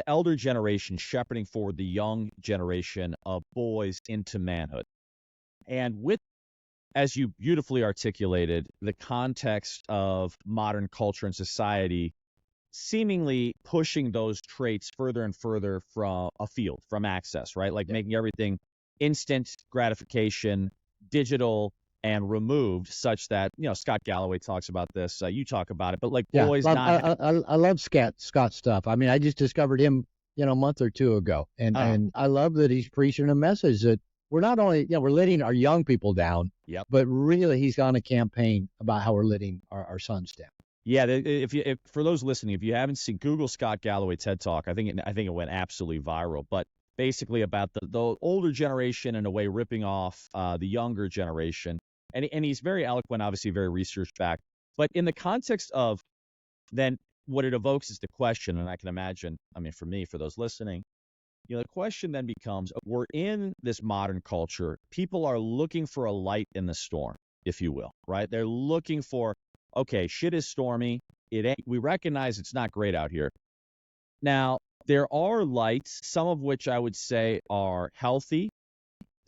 Speaker 1: elder generation shepherding forward the young generation of boys into manhood. And with, as you beautifully articulated, the context of modern culture and society seemingly pushing those traits further and further from access, right? Like making everything instant gratification, digital, and removed, such that, Scott Galloway talks about this. You talk about it, but like boys not.
Speaker 2: I love Scott's stuff. I mean, I just discovered him, a month or two ago, and I love that he's preaching a message that we're not only, we're letting our young people down, but really he's on a campaign about how we're letting our sons down.
Speaker 1: Yeah, if for those listening, if you haven't seen, Google Scott Galloway TED Talk. I think it went absolutely viral. But basically about the older generation, in a way, ripping off the younger generation. And he's very eloquent, obviously very research backed. But in the context of then what it evokes is the question, and I can imagine, for me, for those listening, the question then becomes, we're in this modern culture. People are looking for a light in the storm, if you will, right? They're looking for, okay, shit is stormy. We recognize it's not great out here. Now, there are lights, some of which I would say are healthy,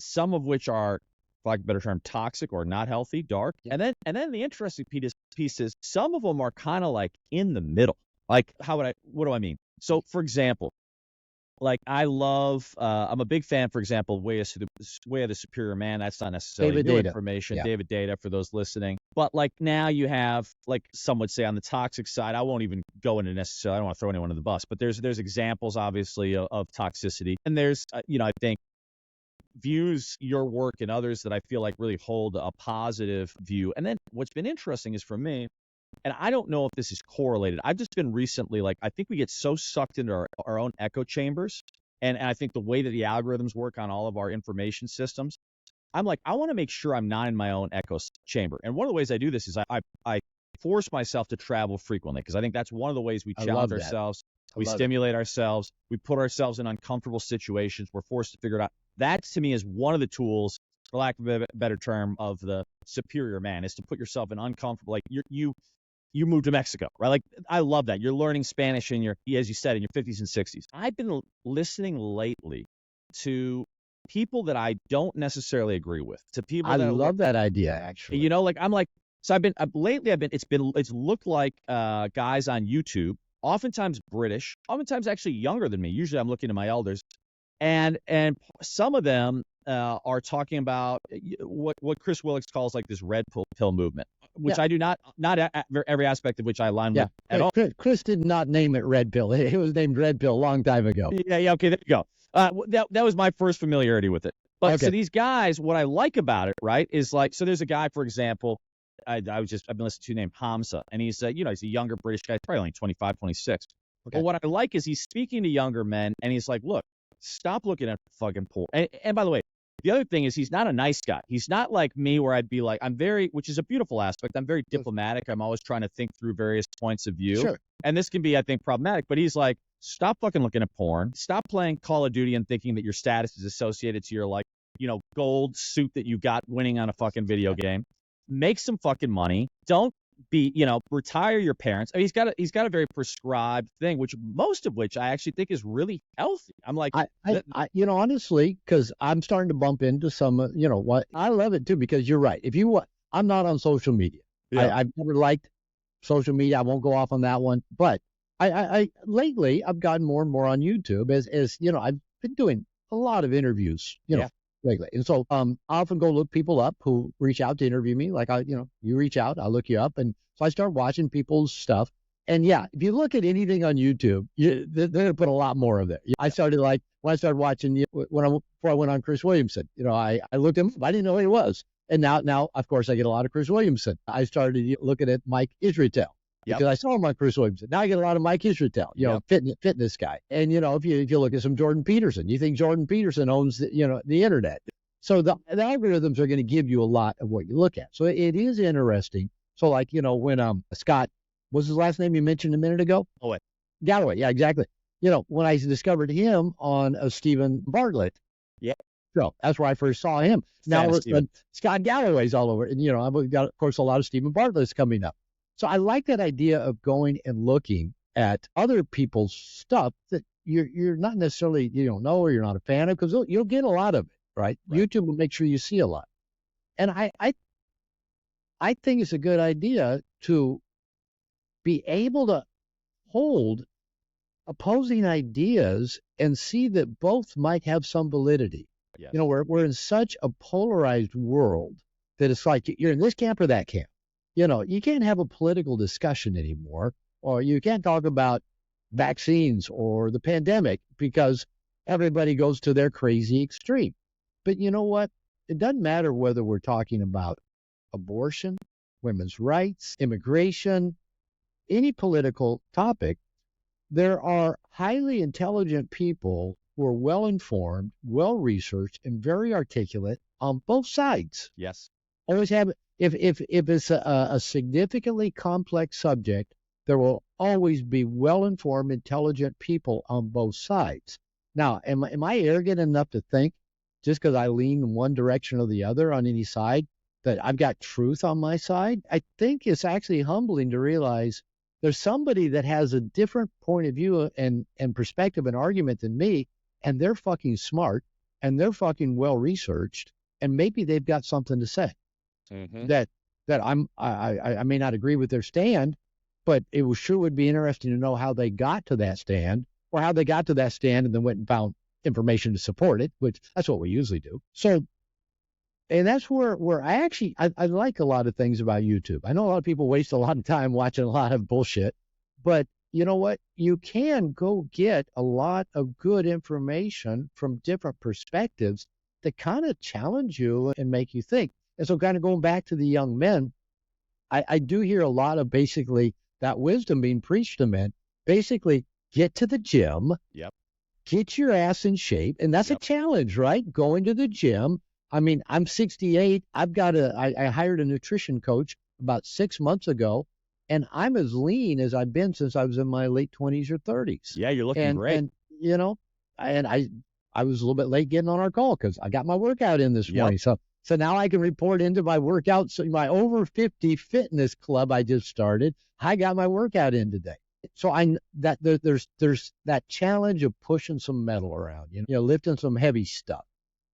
Speaker 1: some of which are, for lack of a better term, toxic or not healthy, dark. Yeah. And then the interesting piece is some of them are kind of like in the middle. Like, what do I mean? So, for example, like I love, I'm a big fan, for example, Way of the Superior Man. That's not necessarily new information. Yeah. David Data, for those listening. But like now you have, like some would say on the toxic side, I won't even go into necessarily, I don't want to throw anyone under the bus, but there's examples, obviously, of toxicity. And there's, I think, views, your work, and others that I feel like really hold a positive view. And then what's been interesting is for me, and I don't know if this is correlated. I've just been recently, like, I think we get so sucked into our own echo chambers. And I think the way that the algorithms work on all of our information systems, I'm like, I want to make sure I'm not in my own echo chamber. And one of the ways I do this is I force myself to travel frequently, because I think that's one of the ways we challenge ourselves. We stimulate ourselves. We put ourselves in uncomfortable situations. We're forced to figure it out. That, to me, is one of the tools, for lack of a better term, of the superior man, is to put yourself in uncomfortable, like you moved to Mexico, right? Like, I love that. You're learning Spanish as you said, in your 50s and 60s. I've been listening lately to people that I don't necessarily agree with, to people
Speaker 2: I love that idea, actually.
Speaker 1: It's looked like guys on YouTube, oftentimes British, oftentimes actually younger than me. Usually I'm looking to my elders. And some of them are talking about what Chris Willicks calls like this red pill movement, which I do not every aspect of which I align with at all.
Speaker 2: Chris did not name it red pill. It was named red pill a long time ago.
Speaker 1: Yeah. Okay, there you go. That was my first familiarity with it. But So these guys, what I like about it, right, is like, so there's a guy, for example, I've been listening to, named Hamza, and he's he's a younger British guy, probably only 25, 26. Okay. But what I like is he's speaking to younger men, and he's like, look, stop looking at fucking porn. And by the way, the other thing is, he's not a nice guy. He's not like me, where I'd be like, which is a beautiful aspect. I'm very diplomatic. I'm always trying to think through various points of view. Sure. And this can be, I think, problematic. But he's like, Stop fucking looking at porn. Stop playing Call of Duty and thinking that your status is associated to your, like, gold suit that you got winning on a fucking video game. Make some fucking money. Don't be, retire your parents. I mean, he's got a very prescribed thing, most of which I actually think is really healthy. I'm like,
Speaker 2: honestly, because I'm starting to bump into some, what I love it too, because you're right. I'm not on social media.
Speaker 1: Yeah.
Speaker 2: I've never liked social media. I won't go off on that one, but I lately I've gotten more and more on YouTube as I've been doing a lot of interviews, lately. And so I often go look people up who reach out to interview me. Like you reach out, I'll look you up. And so I start watching people's stuff. And yeah, if you look at anything on YouTube, they're going to put a lot more of it. I started when I started watching before I went on Chris Williamson, I looked him up. I didn't know who he was. And now, of course, I get a lot of Chris Williamson. I started looking at Mike Israetel.
Speaker 1: Yep.
Speaker 2: Because I saw him on Chris Williamson. Now I get a lot of Mike Israetel, fitness guy. And, if you look at some Jordan Peterson, you think Jordan Peterson owns the internet. So the algorithms are going to give you a lot of what you look at. So it is interesting. So like, when Scott, what's his last name you mentioned a minute ago? Galloway. Yeah, exactly. When I discovered him on Stephen Bartlett.
Speaker 1: Yeah.
Speaker 2: So that's where I first saw him. Now Scott Galloway's all over. And, I've got, of course, a lot of Stephen Bartlett's coming up. So I like that idea of going and looking at other people's stuff that you're not necessarily, you don't know or you're not a fan of, because you'll get a lot of it, right? YouTube will make sure you see a lot. And I think it's a good idea to be able to hold opposing ideas and see that both might have some validity.
Speaker 1: Yes.
Speaker 2: We're in such a polarized world that it's like you're in this camp or that camp. You can't have a political discussion anymore, or you can't talk about vaccines or the pandemic because everybody goes to their crazy extreme. But you know what? It doesn't matter whether we're talking about abortion, women's rights, immigration, any political topic. There are highly intelligent people who are well-informed, well-researched, and very articulate on both sides.
Speaker 1: Yes.
Speaker 2: Always have. If it's a significantly complex subject, there will always be well-informed, intelligent people on both sides. Now, am I arrogant enough to think just because I lean in one direction or the other on any side that I've got truth on my side? I think it's actually humbling to realize there's somebody that has a different point of view and perspective and argument than me, and they're fucking smart and they're fucking well-researched, and maybe they've got something to say.
Speaker 1: Mm-hmm.
Speaker 2: That I may not agree with their stand, but it sure would be interesting to know how they got to that stand, or how they got to that stand and then went and found information to support it, which that's what we usually do. So, and that's where I like a lot of things about YouTube. I know a lot of people waste a lot of time watching a lot of bullshit, but you know what? You can go get a lot of good information from different perspectives that kind of challenge you and make you think. And so kind of going back to the young men, I do hear a lot of basically that wisdom being preached to men. Basically, get to the gym, get your ass in shape. And that's a challenge, right? Going to the gym. I mean, I'm 68. I hired a nutrition coach about 6 months ago, and I'm as lean as I've been since I was in my late 20s or 30s.
Speaker 1: Yeah, you're looking great.
Speaker 2: And I was a little bit late getting on our call because I got my workout in this morning. So now I can report into my workout. So my over 50 fitness club I just started, I got my workout in today. So there's that challenge of pushing some metal around, lifting some heavy stuff.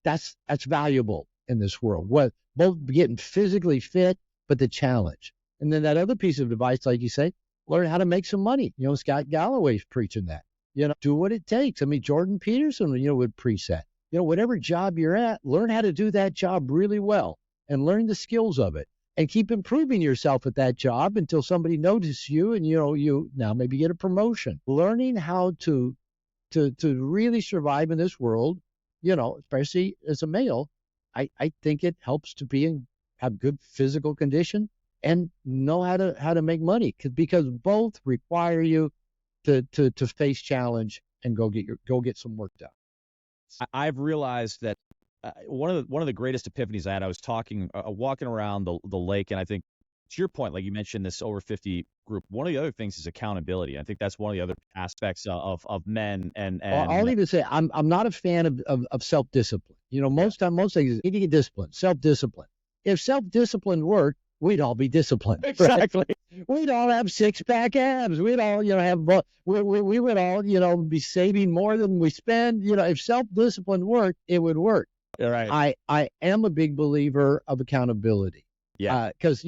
Speaker 2: That's valuable in this world. Both getting physically fit, but the challenge. And then that other piece of advice, like you say, learn how to make some money. Scott Galloway's preaching that. Do what it takes. I mean, Jordan Peterson, would preach that. Whatever job you're at, learn how to do that job really well and learn the skills of it and keep improving yourself at that job until somebody notices you and, you now maybe get a promotion. Learning how to really survive in this world, especially as a male, I think it helps to have good physical condition and know how to make money because both require you to face challenge and go get some work done.
Speaker 1: I've realized that one of the greatest epiphanies I had, I was walking around the lake, and I think to your point, like you mentioned this over 50 group, one of the other things is accountability. I think that's one of the other aspects of men
Speaker 2: I'll even say I'm not a fan of self discipline. You know, most things you need to get disciplined, self discipline. If self discipline worked, we'd all be disciplined.
Speaker 1: exactly.
Speaker 2: Right? We'd all have six pack abs. We'd all have we would all be saving more than we spend. If self discipline worked, it would work.
Speaker 1: All right.
Speaker 2: I am a big believer of accountability.
Speaker 1: Yeah.
Speaker 2: Because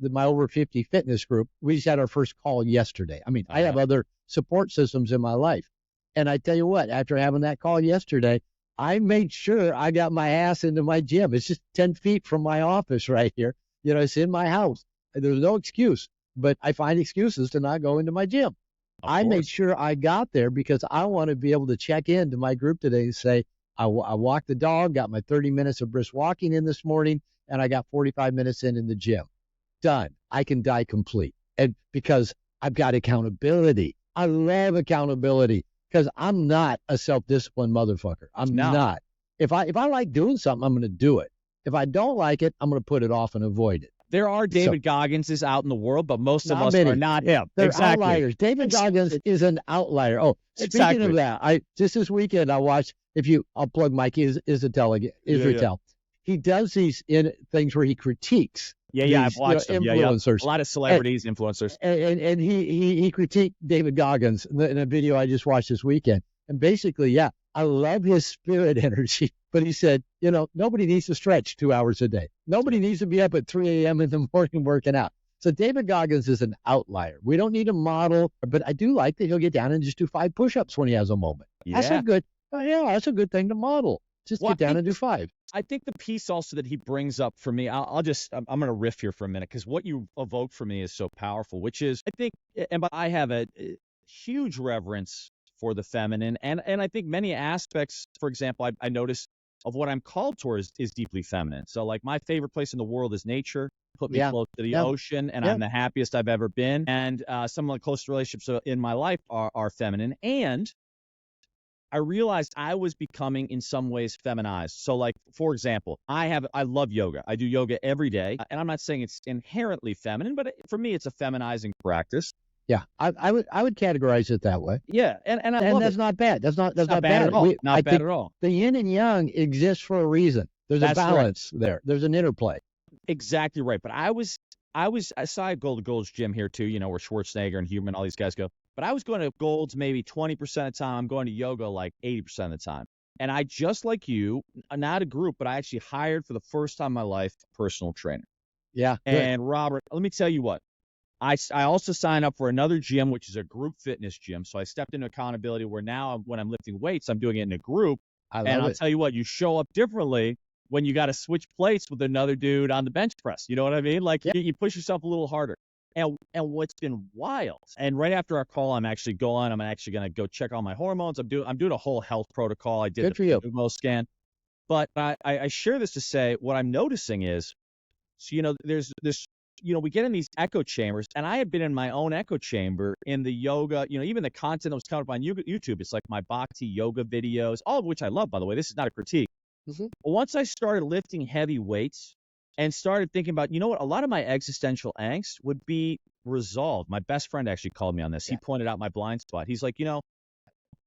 Speaker 2: my over 50 fitness group, we just had our first call yesterday. I mean, I have other support systems in my life, and I tell you what, after having that call yesterday, I made sure I got my ass into my gym. It's just 10 feet from my office right here. It's in my house. There's no excuse, but I find excuses to not go into my gym. I made sure I got there because I want to be able to check into my group today and say, I walked the dog, got my 30 minutes of brisk walking in this morning, and I got 45 minutes in the gym. Done. I can die complete. And because I've got accountability. I love accountability because I'm not a self-disciplined motherfucker. I'm not. If I like doing something, I'm going to do it. If I don't like it, I'm going to put it off and avoid it.
Speaker 1: There are David Gogginses out in the world, but most of us are not him.
Speaker 2: They're outliers. David Goggins is an outlier. Oh, speaking of that, just this weekend I watched, I'll plug Mike Israel. He does these things where he critiques.
Speaker 1: I've watched them.
Speaker 2: Influencers.
Speaker 1: A lot of celebrities, influencers.
Speaker 2: And he critiqued David Goggins in a video I just watched this weekend. And basically, I love his spirit energy. But he said, nobody needs to stretch 2 hours a day. Nobody needs to be up at 3 a.m. in the morning working out. So David Goggins is an outlier. We don't need a model, but I do like that he'll get down and just do 5 push-ups when he has a moment.
Speaker 1: Yeah.
Speaker 2: That's a good thing to model. Just get down and do 5.
Speaker 1: I think the piece also that he brings up for me, I'm going to riff here for a minute because what you evoke for me is so powerful, which is, I think, I have a huge reverence for the feminine. And I think many aspects, for example, I notice of what I'm called towards is deeply feminine. So like my favorite place in the world is nature. Put me close to the ocean, and I'm the happiest I've ever been. And some of the closest relationships in my life are feminine. And I realized I was becoming in some ways feminized. So like, for example, I love yoga. I do yoga every day. And I'm not saying it's inherently feminine, but for me, it's a feminizing practice.
Speaker 2: Yeah, I would categorize it that way.
Speaker 1: Yeah, and
Speaker 2: that's not bad. That's not bad
Speaker 1: at all.
Speaker 2: Not
Speaker 1: bad at all.
Speaker 2: The yin and yang exists for a reason. There's a balance there. There's an interplay.
Speaker 1: Exactly right. But I saw I go to Gold's Gym here too, where Schwarzenegger and Human, all these guys go. But I was going to Gold's maybe 20% of the time. I'm going to yoga like 80% of the time. And I, just like you, not a group, but I actually hired for the first time in my life a personal trainer.
Speaker 2: Yeah.
Speaker 1: And Robert, let me tell you what. I also signed up for another gym, which is a group fitness gym. So I stepped into accountability where now when I'm lifting weights, I'm doing it in a group. I'll tell you what, you show up differently when you got to switch plates with another dude on the bench press. You know what I mean? Like you push yourself a little harder. And what's been wild, and right after our call, I'm actually going to go check all my hormones. I'm doing a whole health protocol. I did the Humo scan. But I share this to say what I'm noticing is, so, there's this, we get in these echo chambers, and I had been in my own echo chamber in the yoga, even the content that was coming up on YouTube. It's like my Bhakti yoga videos, all of which I love, by the way. This is not a critique. Mm-hmm. But once I started lifting heavy weights and started thinking about, a lot of my existential angst would be resolved. My best friend actually called me on this. He pointed out my blind spot. He's like, I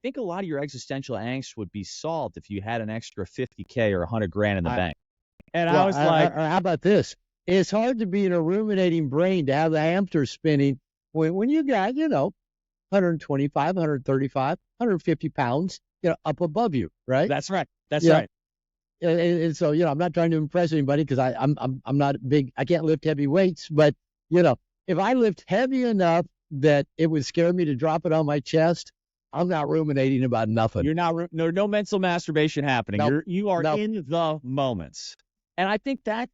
Speaker 1: think a lot of your existential angst would be solved if you had an extra 50K or 100 grand in the bank. And I was like,
Speaker 2: how about this? It's hard to be in a ruminating brain to have the hamster spinning when you got, 125, 135, 150 pounds, up above you, right?
Speaker 1: That's right. That's right.
Speaker 2: And so, I'm not trying to impress anybody because I'm not big. I can't lift heavy weights, but if I lift heavy enough that it would scare me to drop it on my chest, I'm not ruminating about nothing.
Speaker 1: You're not no mental masturbation happening.
Speaker 2: Nope.
Speaker 1: You are in the moments, and I think that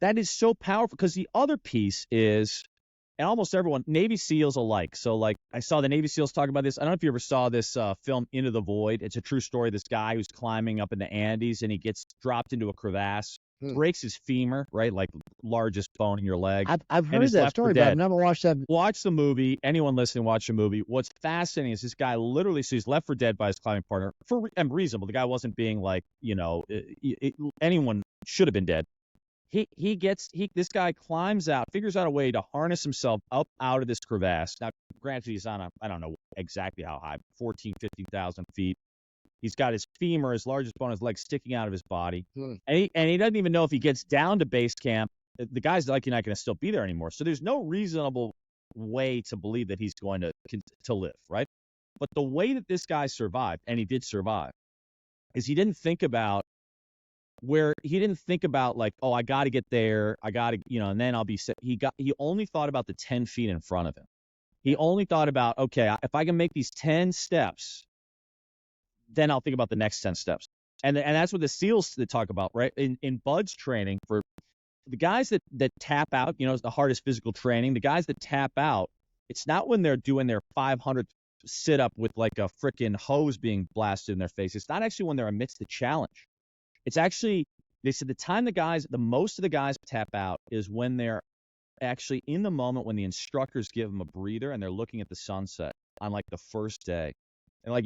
Speaker 1: is so powerful because the other piece is, and almost everyone, Navy SEALs alike. So like I saw the Navy SEALs talk about this. I don't know if you ever saw this film Into the Void. It's a true story. This guy who's climbing up in the Andes and he gets dropped into a crevasse, breaks his femur, right? Like largest bone in your leg.
Speaker 2: I've heard that story, but I've never watched that.
Speaker 1: Watch the movie. Anyone listening, watch the movie. What's fascinating is this guy literally, so he's left for dead by his climbing partner and reasonable. The guy wasn't being like, anyone should have been dead. This guy climbs out, figures out a way to harness himself up out of this crevasse. Now, granted, he's on I don't know exactly how high, 14, 15,000 feet. He's got his femur, his largest bone, his leg sticking out of his body. And he doesn't even know if he gets down to base camp, the guy's likely not going to still be there anymore. So there's no reasonable way to believe that he's going to live, right? But the way that this guy survived, and he did survive, is he didn't think about like, oh, I got to get there, I got to, and then I'll be set. He only thought about the 10 feet in front of him. He only thought about, okay, if I can make these 10 steps, then I'll think about the next 10 steps. And that's what the SEALs that talk about, right? In Bud's training, for the guys that tap out, it's the hardest physical training. The guys that tap out, it's not when they're doing their 500 sit up with like a freaking hose being blasted in their face. It's not actually when they're amidst the challenge. It's actually, they said the most of the guys tap out is when they're actually in the moment when the instructors give them a breather and they're looking at the sunset on like the first day. And like,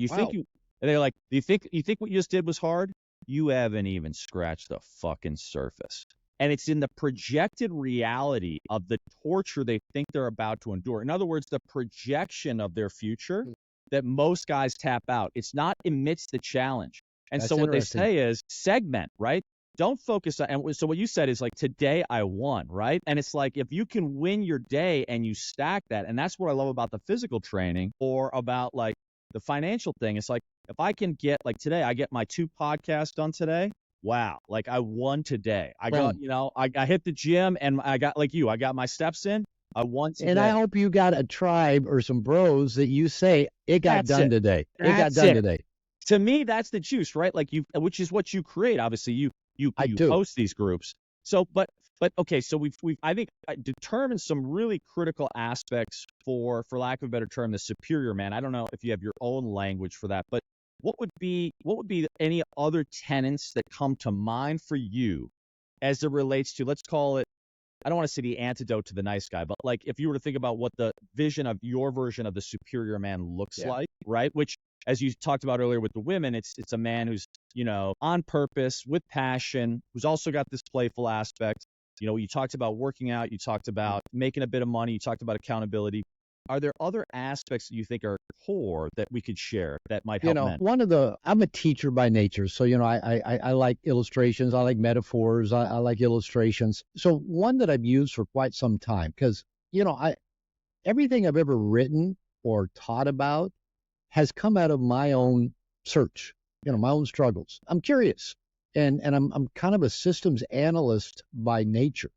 Speaker 1: they're like, do you think what you just did was hard? You haven't even scratched the fucking surface. And it's in the projected reality of the torture they think they're about to endure. In other words, the projection of their future that most guys tap out. It's not amidst the challenge. And so what they say is segment, right? Don't focus on, and so what you said is like, today I won, right? And it's like, if you can win your day and you stack that, and that's what I love about the physical training or about like the financial thing. It's like, if I can get, like today, I get my 2 podcasts done today. Wow. Like I won today. I got, I hit the gym and I got, like I got my steps in. I won today.
Speaker 2: And I hope you got a tribe or some bros that you say, it got done today. It got done today.
Speaker 1: To me, that's the juice, right? Like which is what you create. Obviously, you host these groups. So, but okay. So we've I think determined some really critical aspects for lack of a better term, the superior man. I don't know if you have your own language for that, but what would be any other tenets that come to mind for you as it relates to, let's call it, I don't want to say the antidote to the nice guy, but like if you were to think about what the vision of your version of the superior man looks like, right? Which, as you talked about earlier with the women, it's a man who's, on purpose, with passion, who's also got this playful aspect. You talked about working out, you talked about making a bit of money, you talked about accountability. Are there other aspects that you think are core that we could share that might help men?
Speaker 2: I'm a teacher by nature. So, I like illustrations. I like metaphors. I like illustrations. So one that I've used for quite some time, because, everything I've ever written or taught about has come out of my own search, my own struggles. I'm curious and I'm kind of a systems analyst by nature.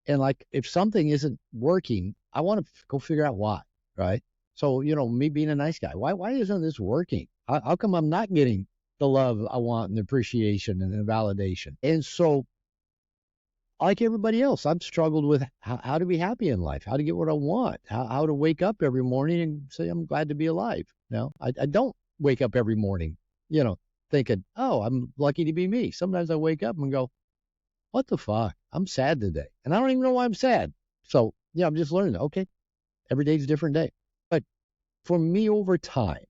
Speaker 2: And like, if something isn't working, I want to go figure out why. Right. So, me being a nice guy, why isn't this working? How come I'm not getting the love I want and the appreciation and the validation? And so, like everybody else, I've struggled with how to be happy in life, how to get what I want, how to wake up every morning and say, I'm glad to be alive. I don't wake up every morning, thinking, oh, I'm lucky to be me. Sometimes I wake up and go, what the fuck? I'm sad today. And I don't even know why I'm sad. So, I'm just learning. Okay. Every day's a different day. But for me, over time,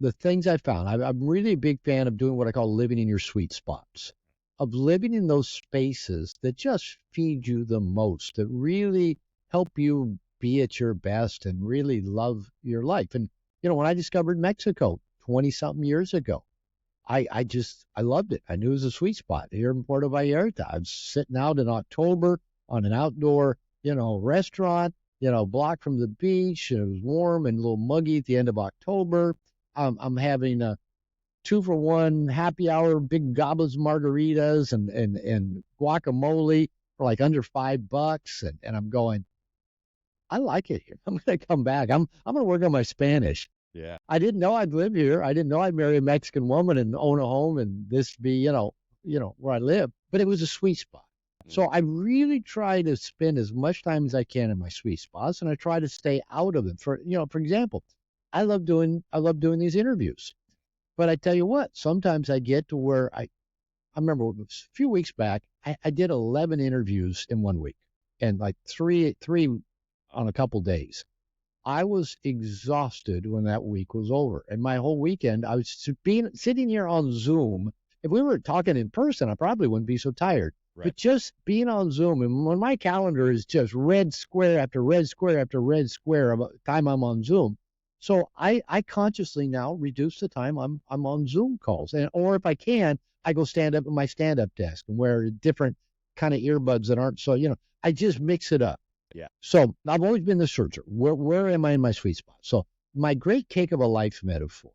Speaker 2: the things I found, I'm really a big fan of doing what I call living in your sweet spots, of living in those spaces that just feed you the most, that really help you be at your best and really love your life. And, when I discovered Mexico 20-something years ago, I loved it. I knew it was a sweet spot here in Puerto Vallarta. I was sitting out in October on an outdoor, restaurant, block from the beach, and it was warm and a little muggy at the end of October. I'm having a 2-for-1 happy hour, big goblets of margaritas and guacamole for like under $5. And I'm going, I like it here. I'm going to come back. I'm going to work on my Spanish.
Speaker 1: Yeah.
Speaker 2: I didn't know I'd live here. I didn't know I'd marry a Mexican woman and own a home and this be, where I live. But it was a sweet spot. So I really try to spend as much time as I can in my sweet spots, and I try to stay out of them. For example, I love doing these interviews, but I tell you what, sometimes I get to where I remember a few weeks back, I did 11 interviews in 1 week, and like three on a couple days. I was exhausted when that week was over, and my whole weekend I was sitting here on Zoom. If we were talking in person, I probably wouldn't be so tired.
Speaker 1: Right.
Speaker 2: But just being on Zoom, and when my calendar is just red square after red square after red square of time I'm on Zoom, so I consciously now reduce the time I'm on Zoom calls, and or if I can, I go stand up at my stand up desk and wear different kind of earbuds that aren't so I just mix it up.
Speaker 1: Yeah.
Speaker 2: So I've always been the searcher. Where am I in my sweet spot? So my great cake of a life metaphor,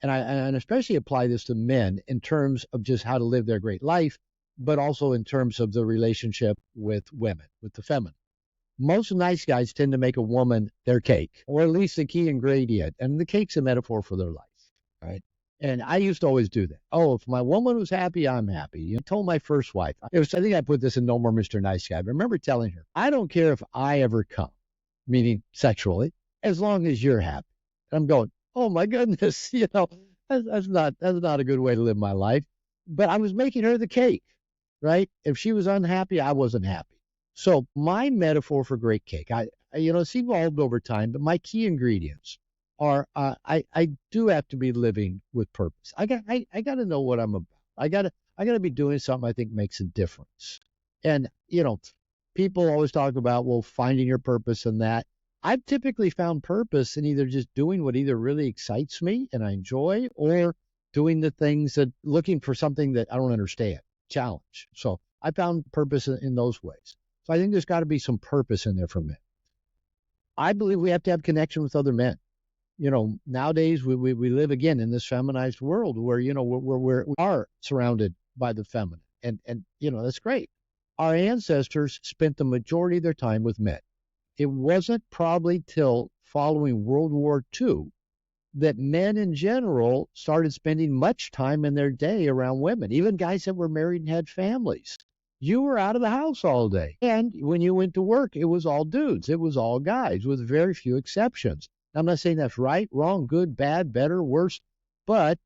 Speaker 2: and especially apply this to men in terms of just how to live their great life, but also in terms of the relationship with women, with the feminine. Most nice guys tend to make a woman their cake, or at least the key ingredient, and the cake's a metaphor for their life, right? And I used to always do that. Oh, if my woman was happy, I'm happy. I told my first wife, I think I put this in No More Mr. Nice Guy. I remember telling her, I don't care if I ever come, meaning sexually, as long as you're happy. And I'm going, oh my goodness, that's not a good way to live my life. But I was making her the cake, right? If she was unhappy, I wasn't happy. So my metaphor for great cake, it's evolved over time, but my key ingredients are I do have to be living with purpose. I got to know what I'm about. I got to be doing something I think makes a difference. And people always talk about finding your purpose in that. I've typically found purpose in either just doing what either really excites me and I enjoy, or doing the things that looking for something that I don't understand, challenge. So I found purpose in those ways. So I think there's got to be some purpose in there for men. I believe we have to have connection with other men. Nowadays we live again in this feminized world where, we are surrounded by the feminine. And that's great. Our ancestors spent the majority of their time with men. It wasn't probably till following World War II that men in general started spending much time in their day around women, even guys that were married and had families. You were out of the house all day. And when you went to work, it was all dudes. It was all guys with very few exceptions. I'm not saying that's right, wrong, good, bad, better, worse. But,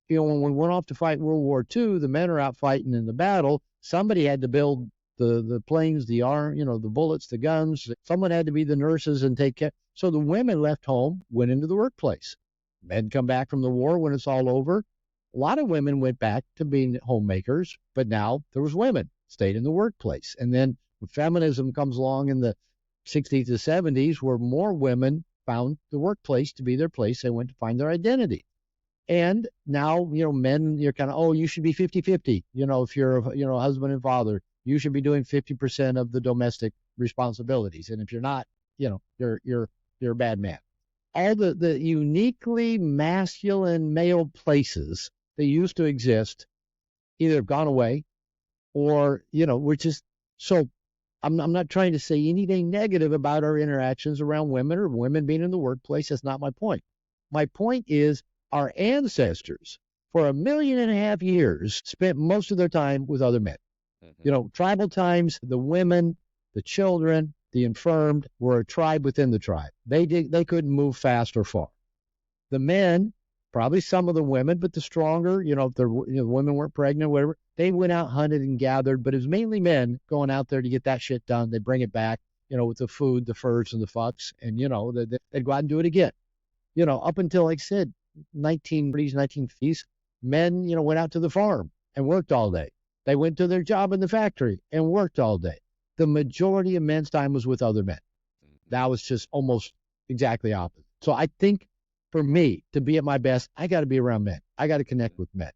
Speaker 2: when we went off to fight World War II, the men are out fighting in the battle. Somebody had to build the planes, the arm, the bullets, the guns. Someone had to be the nurses and take care. So the women left home, went into the workplace. Men come back from the war when it's all over. A lot of women went back to being homemakers, but now there was women stayed in the workplace. And then when feminism comes along in the 60s to 70s, where more women found the workplace to be their place, they went to find their identity. And now, men, you're kind of, you should be 50-50. If you're, a husband and father, you should be doing 50% of the domestic responsibilities. And if you're not, you're a bad man. All the uniquely masculine male places that used to exist either have gone away or, we're just so I'm not trying to say anything negative about our interactions around women or women being in the workplace. That's not my point. My point is our ancestors for 1.5 million years spent most of their time with other men. Mm-hmm. Tribal times, the women, the children, the infirmed were a tribe within the tribe. They couldn't move fast or far. The men, probably some of the women, but the stronger, if the women weren't pregnant, whatever, they went out, hunted and gathered, but it was mainly men going out there to get that shit done. They bring it back, with the food, the furs and the fucks, and, they'd go out and do it again. Up until, like I said, 1930s, 1950s, men, went out to the farm and worked all day. They went to their job in the factory and worked all day. The majority of men's time was with other men. That was just almost exactly opposite. So I think for me to be at my best, I got to be around men. I got to connect with men.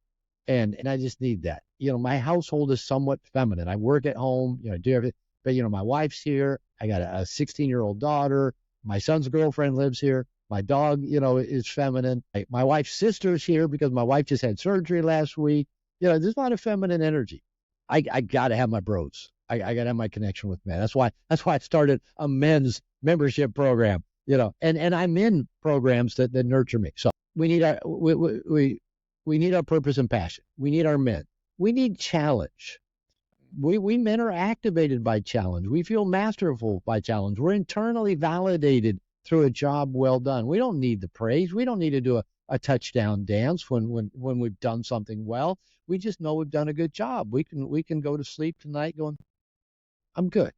Speaker 2: And I just need that. My household is somewhat feminine. I work at home, I do everything. But, my wife's here. I got a 16-year-old daughter. My son's girlfriend lives here. My dog, is feminine. My wife's sister's here because my wife just had surgery last week. There's a lot of feminine energy. I got to have my bros. I got to have my connection with men. That's why I started a men's membership program, and I'm in programs that nurture me. So we need we need our purpose and passion. We need our men. We need challenge. We men are activated by challenge. We feel masterful by challenge. We're internally validated through a job well done. We don't need the praise. We don't need to do a touchdown dance when we've done something well. We just know we've done a good job. We can go to sleep tonight going, I'm good.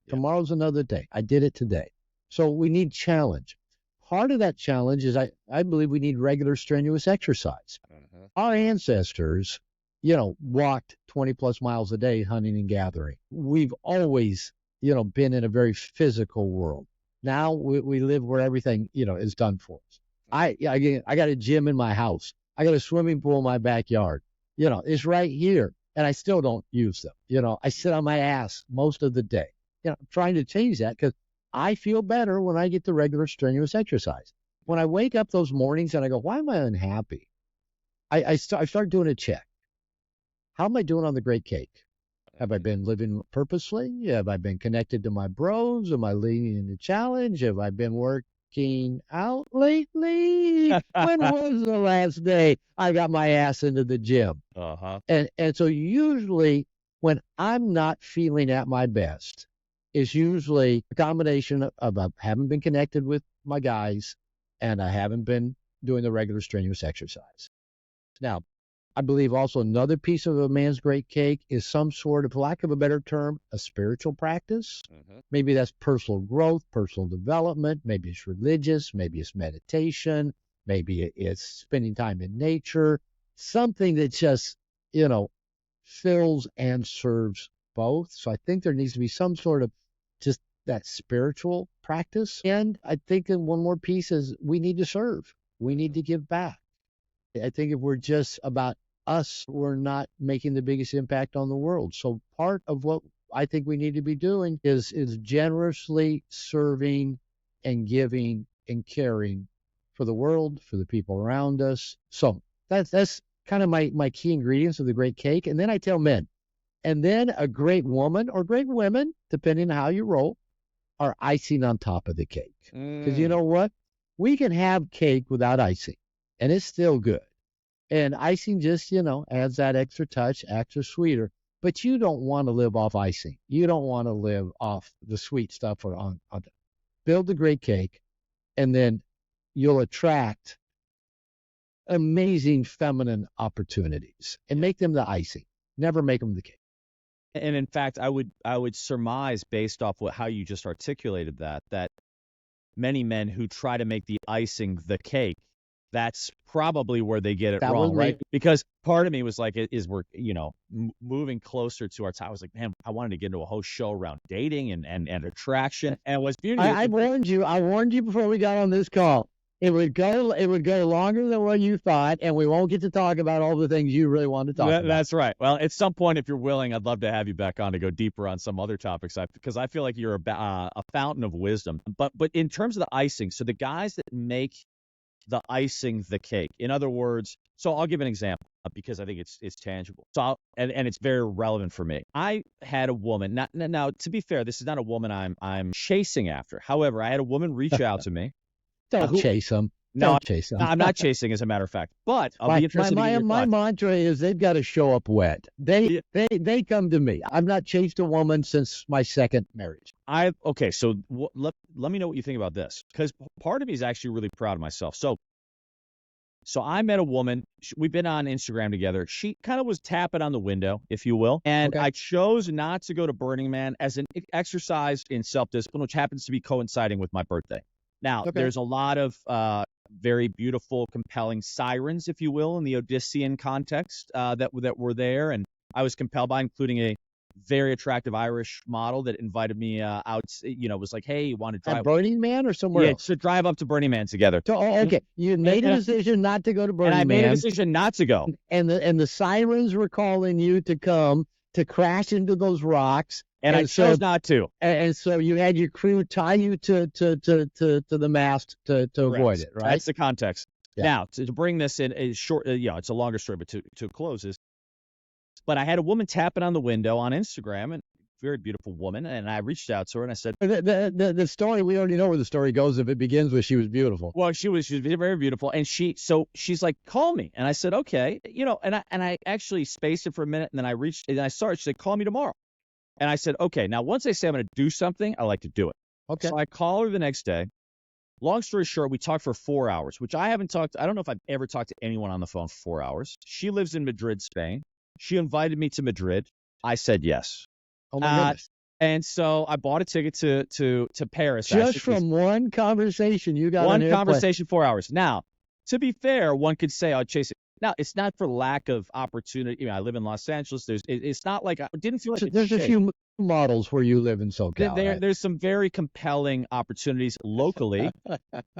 Speaker 2: Yeah. Tomorrow's another day. I did it today. So we need challenge. Part of that challenge is I believe we need regular strenuous exercise. Uh-huh. Our ancestors walked 20 plus miles a day hunting and gathering. We've always, been in a very physical world. Now we live where everything, is done for us. I got a gym in my house. I got a swimming pool in my backyard. It's right here. And I still don't use them. I sit on my ass most of the day. I'm trying to change that because I feel better when I get the regular strenuous exercise. When I wake up those mornings and I go, why am I unhappy? I start doing a check. How am I doing on the great cake? Have I been living purposely? Have I been connected to my bros? Am I leading the challenge? Have I been working out lately? When was the last day I got my ass into the gym? And so usually when I'm not feeling at my best, it's usually a combination of I haven't been connected with my guys and I haven't been doing the regular strenuous exercise. Now, I believe also another piece of a man's great cake is some sort of, for lack of a better term, a spiritual practice. Maybe that's personal growth, personal development. Maybe it's religious. Maybe it's meditation. Maybe it's spending time in nature. Something that just, fills and serves both. So I think there needs to be some sort of just that spiritual practice. And I think that one more piece is we need to serve. We need to give back. I think if we're just about us, we're not making the biggest impact on the world. So part of what I think we need to be doing is generously serving and giving and caring for the world, for the people around us. So that's kind of my key ingredients of the great cake. And then I tell men, and then a great woman or great women, depending on how you roll, are icing on top of the cake. Because you know what? We can have cake without icing. And it's still good. And icing just, adds that extra touch, extra sweeter. But you don't want to live off icing. You don't want to live off the sweet stuff on build the great cake, and then you'll attract amazing feminine opportunities and make them the icing. Never make them the cake.
Speaker 1: And in fact, I would surmise based off how you just articulated that many men who try to make the icing the cake, that's probably where they get it wrong, right? Because part of me was like, we're, moving closer to our time. I was like, man, I wanted to get into a whole show around dating and attraction. And what's beautiful.
Speaker 2: I warned you before we got on this call. It would go longer than what you thought, and we won't get to talk about all the things you really want to talk about.
Speaker 1: That's right. Well, at some point, if you're willing, I'd love to have you back on to go deeper on some other topics, because I feel like you're a fountain of wisdom. But in terms of the icing, so the guys that make the icing the cake. In other words, so I'll give an example because I think it's tangible. So and it's very relevant for me. I had a woman. Now, to be fair, this is not a woman I'm chasing after. However, I had a woman reach out to me.
Speaker 2: Don't chase them. Don't chase them.
Speaker 1: I'm not chasing, as a matter of fact. But I'll be interested in your
Speaker 2: my mantra is they've got to show up wet. They come to me. I've not chased a woman since my second marriage.
Speaker 1: Okay, so let me know what you think about this, because part of me is actually really proud of myself. So I met a woman. We've been on Instagram together. She kind of was tapping on the window, if you will. And I chose not to go to Burning Man as an exercise in self-discipline, which happens to be coinciding with my birthday. Now, there's a lot of very beautiful, compelling sirens, if you will, in the Odyssean context that were there. And I was compelled by, including a very attractive Irish model that invited me out, was like, hey, you want to drive?
Speaker 2: At Burning Man or somewhere else?
Speaker 1: To drive up to Burning Man together.
Speaker 2: So, okay. You made a decision not to go to Burning Man.
Speaker 1: And I made a decision not to go.
Speaker 2: And the sirens were calling you to come to crash into those rocks.
Speaker 1: And I chose not to.
Speaker 2: And so you had your crew tie you to the mast to avoid it, right?
Speaker 1: That's the context. Yeah. Now, to bring this in a short, it's a longer story, but to close is, but I had a woman tapping on the window on Instagram, and very beautiful woman, and I reached out to her and I said,
Speaker 2: the story, we already know where the story goes if it begins with she was beautiful.
Speaker 1: Well, she was very beautiful, and she's like, call me, and I said, okay, and I actually spaced it for a minute, and then I saw her. She said, call me tomorrow. And I said, okay, now once I say I'm going to do something, I like to do it.
Speaker 2: Okay.
Speaker 1: So I call her the next day. Long story short, we talked for 4 hours, which I don't know if I've ever talked to anyone on the phone for 4 hours. She lives in Madrid, Spain. She invited me to Madrid. I said yes.
Speaker 2: Oh my goodness.
Speaker 1: And so I bought a ticket to Paris.
Speaker 2: Just from one conversation, you got
Speaker 1: one conversation, 4 hours. Now, to be fair, one could say, Chase, Now, it's not for lack of opportunity. I live in Los Angeles. It's not like I didn't feel like
Speaker 2: So
Speaker 1: it's
Speaker 2: there's a
Speaker 1: shake.
Speaker 2: few models where you live in SoCal, right?
Speaker 1: There's some very compelling opportunities locally,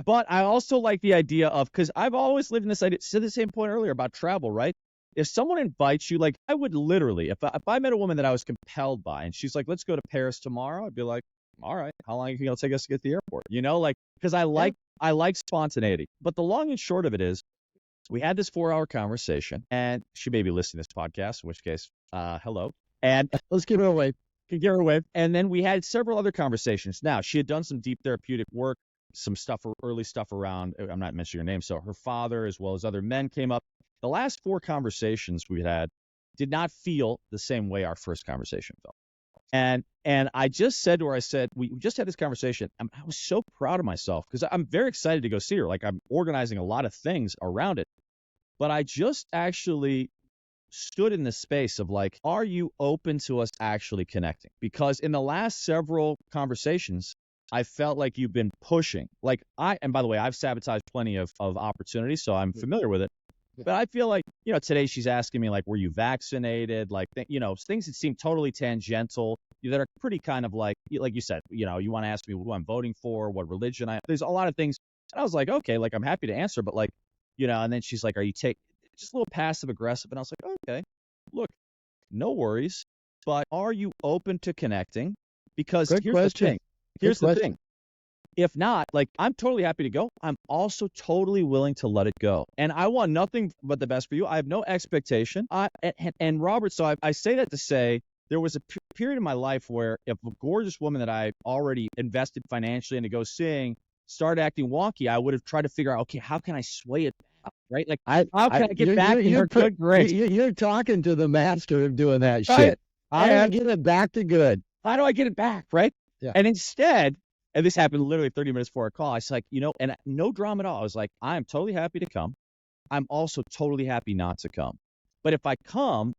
Speaker 1: but I also like the idea of, because I've always lived in this idea, to the same point earlier about travel, right? If someone invites you, like I would literally, if I met a woman that I was compelled by, and she's like, let's go to Paris tomorrow, I'd be like, all right, how long are you going to take us to get to the airport? Like, because I like spontaneity. But the long and short of it is, we had this 4-hour conversation, and she may be listening to this podcast, in which case, hello. And
Speaker 2: Let's give her away.
Speaker 1: could get her away. And then we had several other conversations. Now, she had done some deep therapeutic work, some stuff, early stuff around, I'm not mentioning her name, so her father as well as other men came up. The last 4 conversations we had did not feel the same way our first conversation felt. And I just said to her, I said, we just had this conversation. I was so proud of myself because I'm very excited to go see her. Like, I'm organizing a lot of things around it. But I just actually stood in the space of like, are you open to us actually connecting? Because in the last several conversations, I felt like you've been pushing. Like and by the way, I've sabotaged plenty of opportunities, so I'm familiar with it. But I feel like, today she's asking me, like, were you vaccinated? Like, things that seem totally tangential that are pretty kind of like you said, you want to ask me who I'm voting for, what religion there's a lot of things. And I was like, okay, like, I'm happy to answer, but like, and then she's like, are you just a little passive aggressive? And I was like, okay, look, no worries, but are you open to connecting? Because
Speaker 2: Good
Speaker 1: here's
Speaker 2: question.
Speaker 1: the thing. Here's
Speaker 2: Good
Speaker 1: the
Speaker 2: question.
Speaker 1: thing. If not, like, I'm totally happy to go. I'm also totally willing to let it go. And I want nothing but the best for you. I have no expectation. And Robert, so I say that to say there was a period in my life where if a gorgeous woman that I already invested financially in to go seeing started acting wonky, I would have tried to figure out, okay, how can I sway it back, right? Like, how can I get back in her good grace?
Speaker 2: You're talking to the master of doing that
Speaker 1: Right.
Speaker 2: shit. How do I get it back to good?
Speaker 1: How do I get it back, right?
Speaker 2: Yeah.
Speaker 1: And instead, and this happened literally 30 minutes before our call, I was like, and no drama at all. I was like, I am totally happy to come. I'm also totally happy not to come. But if I come,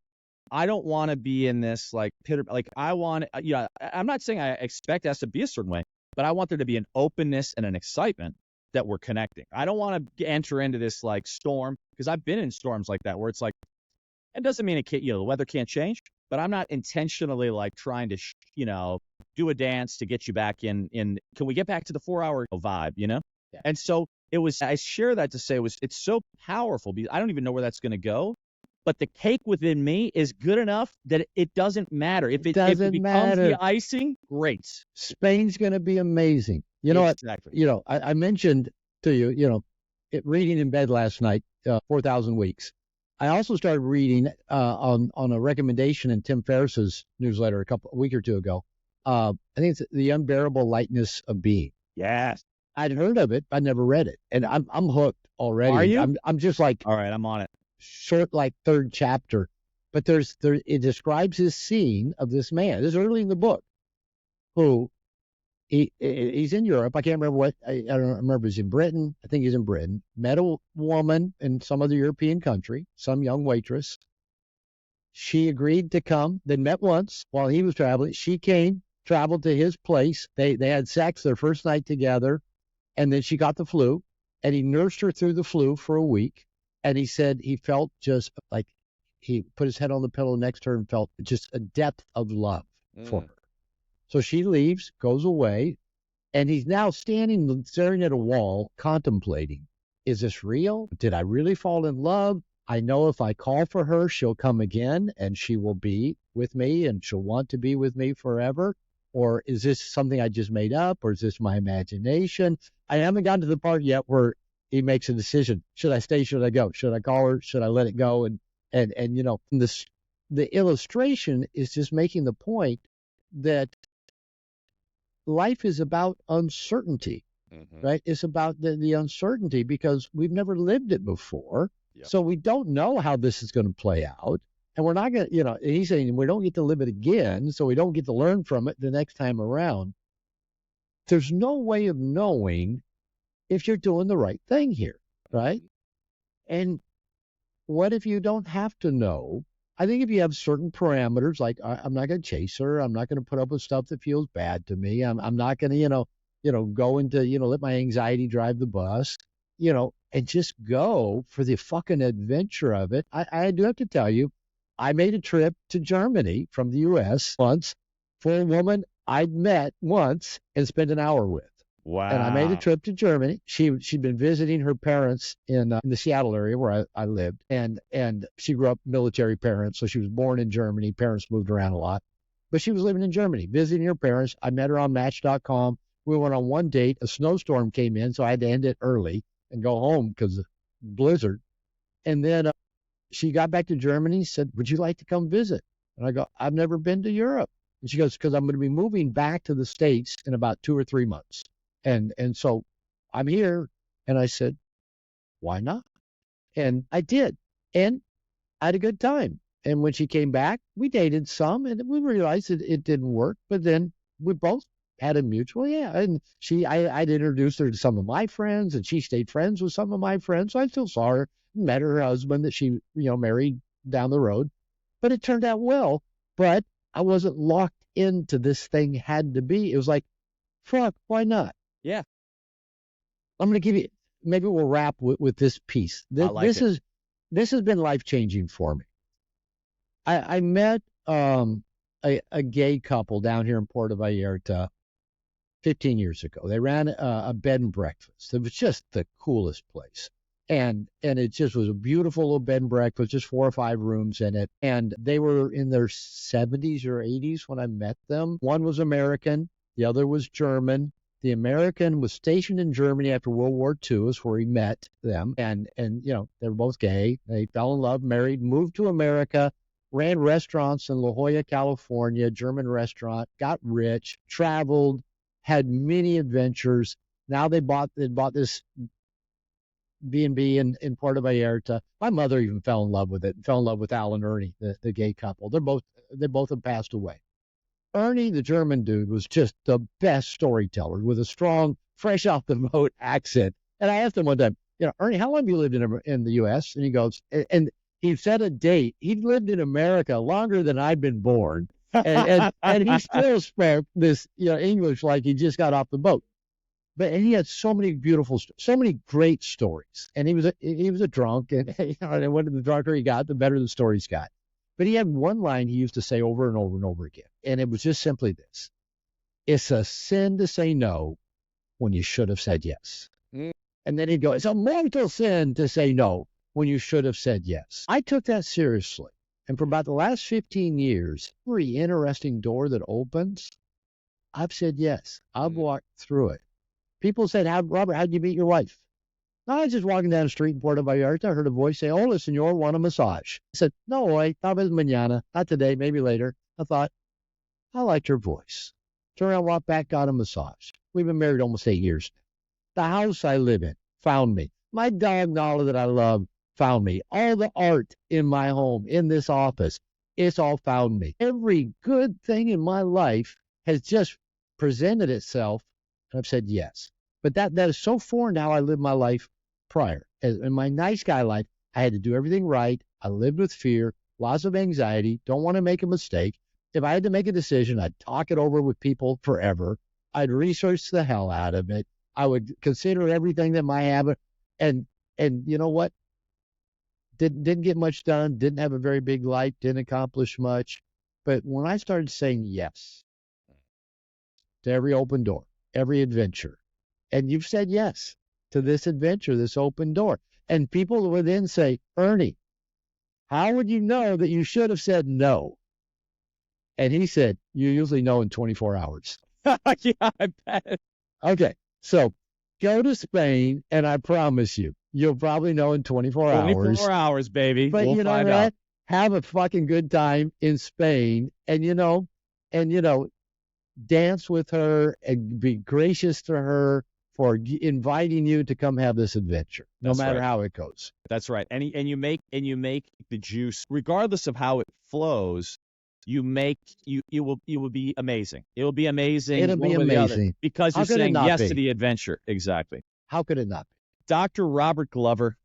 Speaker 1: I don't want to be in this like like I want, I'm not saying I expect us to be a certain way, but I want there to be an openness and an excitement that we're connecting. I don't want to enter into this like storm, because I've been in storms like that where it's like, it doesn't mean it can't, the weather can't change, but I'm not intentionally like trying to, do a dance to get you back in. Can we get back to the 4-hour vibe, Yeah. And so I share that to say it's so powerful because I don't even know where that's going to go. But the cake within me is good enough that it doesn't matter. If it becomes the icing, great.
Speaker 2: Spain's going to be amazing.
Speaker 1: Exactly.
Speaker 2: I mentioned to you, reading in bed last night, 4,000 Weeks. I also started reading on a recommendation in Tim Ferriss's newsletter a week or two ago. I think it's The Unbearable Lightness of Being.
Speaker 1: Yes.
Speaker 2: I'd heard of it, but I never read it, and I'm hooked already.
Speaker 1: Are you?
Speaker 2: I'm just like,
Speaker 1: all right, I'm on it.
Speaker 2: Short, like, 3rd chapter, but it describes this scene of this man. This is early in the book, who he's in Europe. I can't remember I don't remember. He's in Britain. I think he's in Britain. Met a woman in some other European country, some young waitress. She agreed to come. They met once while he was traveling. She came, traveled to his place. They had sex their first night together, and then she got the flu, and he nursed her through the flu for a week. And he said he felt just like he put his head on the pillow next to her and felt just a depth of love for her. So she leaves, goes away, and he's now staring at a wall, contemplating, is this real? Did I really fall in love? I know if I call for her, she'll come again and she will be with me and she'll want to be with me forever. Or is this something I just made up? Or is this my imagination? I haven't gotten to the part yet where he makes a decision. Should I stay? Should I go? Should I call her? Should I let it go? And the illustration is just making the point that life is about uncertainty, right? It's about the uncertainty because we've never lived it before. Yep. So we don't know how this is going to play out. And we're not going to, he's saying we don't get to live it again, so we don't get to learn from it the next time around. There's no way of knowing if you're doing the right thing here, right? And what if you don't have to know? I think if you have certain parameters, like I'm not going to chase her, I'm not going to put up with stuff that feels bad to me, I'm not going to, go into, let my anxiety drive the bus, and just go for the fucking adventure of it. I do have to tell you, I made a trip to Germany from the U.S. once for a woman I'd met once and spent an hour with.
Speaker 1: Wow.
Speaker 2: And I made a trip to Germany. She'd been visiting her parents in the Seattle area where I lived, and she grew up military parents, so she was born in Germany. Parents moved around a lot, but she was living in Germany, visiting her parents. I met her on Match.com. We went on one date. A snowstorm came in, so I had to end it early and go home because of blizzard. And then she got back to Germany, said, "Would you like to come visit?" And I go, "I've never been to Europe." And she goes, "Because I'm going to be moving back to the States in about 2 or 3 months. And so I'm here." And I said, "Why not?" And I did. And I had a good time. And when she came back, we dated some, and we realized it didn't work. But then we both had a mutual, yeah. And I'd introduced her to some of my friends, and she stayed friends with some of my friends. So I still saw her, met her husband that she, married down the road. But it turned out well. But I wasn't locked into this thing had to be. It was like, fuck, why not?
Speaker 1: Yeah.
Speaker 2: I'm going to give you, maybe we'll wrap with this piece. This has been life-changing for me. I met a gay couple down here in Puerto Vallarta 15 years ago. They ran a bed and breakfast. It was just the coolest place. And it just was a beautiful little bed and breakfast, just 4 or 5 rooms in it. And they were in their 70s or 80s when I met them. One was American, the other was German. The American was stationed in Germany after World War II, is where he met them. And they were both gay. They fell in love, married, moved to America, ran restaurants in La Jolla, California, German restaurant, got rich, traveled, had many adventures. Now they bought this B&B in Puerto Vallarta. My mother even fell in love with it, fell in love with Al and Ernie, the gay couple. They both have passed away. Ernie, the German dude, was just the best storyteller with a strong, fresh off the boat accent. And I asked him one time, "Ernie, how long have you lived in the U.S.?" And he goes, and he said a date. He'd lived in America longer than I'd been born. And he still spoke this English like he just got off the boat. And he had so many beautiful, so many great stories. And he was a drunk, and and what the drunker he got, the better the stories got. But he had one line he used to say over and over and over again, and it was just simply this: "It's a sin to say no when you should have said yes." Mm. And then he'd go, "It's a mortal sin to say no when you should have said yes." I took that seriously. And for about the last 15 years, every interesting door that opens, I've said yes. I've walked through it. People said, "Robert, how'd you meet your wife?" "I was just walking down the street in Puerto Vallarta. I heard a voice say, 'Hola, señor, want a massage?' I said, 'No, hoy, tal vez mañana, not today, maybe later.' I thought, I liked her voice. Turned around, walked back, got a massage. We've been married almost 8 years now. The house I live in found me. My dog, Nala, that I love, found me. All the art in my home, in this office, it's all found me. Every good thing in my life has just presented itself, and I've said yes. But that is so foreign to how I lived my life prior. In my nice guy life, I had to do everything right. I lived with fear, lots of anxiety, don't want to make a mistake. If I had to make a decision, I'd talk it over with people forever. I'd research the hell out of it. I would consider everything that might happen. And you know what? Didn't get much done, didn't have a very big life, didn't accomplish much. But when I started saying yes to every open door, every adventure, and you've said yes to this adventure, this open door, and people would then say, "Ernie, how would you know that you should have said no?" And he said, "You usually know in 24 hours.
Speaker 1: Yeah, I bet.
Speaker 2: Okay, so go to Spain, and I promise you'll probably know in 24 hours.
Speaker 1: 24 hours, baby.
Speaker 2: But
Speaker 1: we'll
Speaker 2: you know
Speaker 1: find
Speaker 2: what?
Speaker 1: out.
Speaker 2: Have a fucking good time in Spain, and dance with her and be gracious to her for inviting you to come have this adventure, no matter how it goes."
Speaker 1: That's right. And you make the juice, regardless of how it flows. You will be amazing. It will be amazing.
Speaker 2: It'll be amazing
Speaker 1: because you're saying yes to the adventure. Exactly.
Speaker 2: How could it not be?
Speaker 1: Dr. Robert Glover,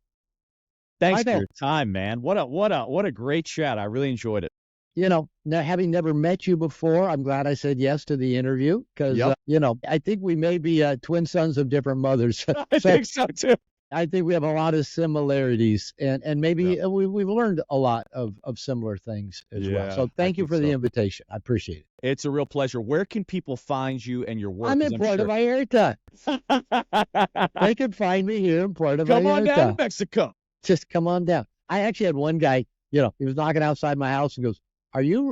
Speaker 1: thanks for your time, man. What a great chat. I really enjoyed it.
Speaker 2: Now, having never met you before, I'm glad I said yes to the interview because, I think we may be twin sons of different mothers.
Speaker 1: I think so, too.
Speaker 2: I think we have a lot of similarities, and maybe
Speaker 1: Yeah.
Speaker 2: we've learned a lot of similar things as well.
Speaker 1: Yeah,
Speaker 2: So
Speaker 1: I
Speaker 2: thank you
Speaker 1: think
Speaker 2: for the
Speaker 1: so.
Speaker 2: invitation. I appreciate it.
Speaker 1: It's a real pleasure. Where can people find you and your work?
Speaker 2: I'm
Speaker 1: 'Cause
Speaker 2: in
Speaker 1: I'm
Speaker 2: Puerto
Speaker 1: sure.
Speaker 2: Vallarta. They can find me here in Puerto
Speaker 1: Come on down to
Speaker 2: Vallarta.
Speaker 1: Mexico.
Speaker 2: Just come on down. I actually had one guy, he was knocking outside my house and goes,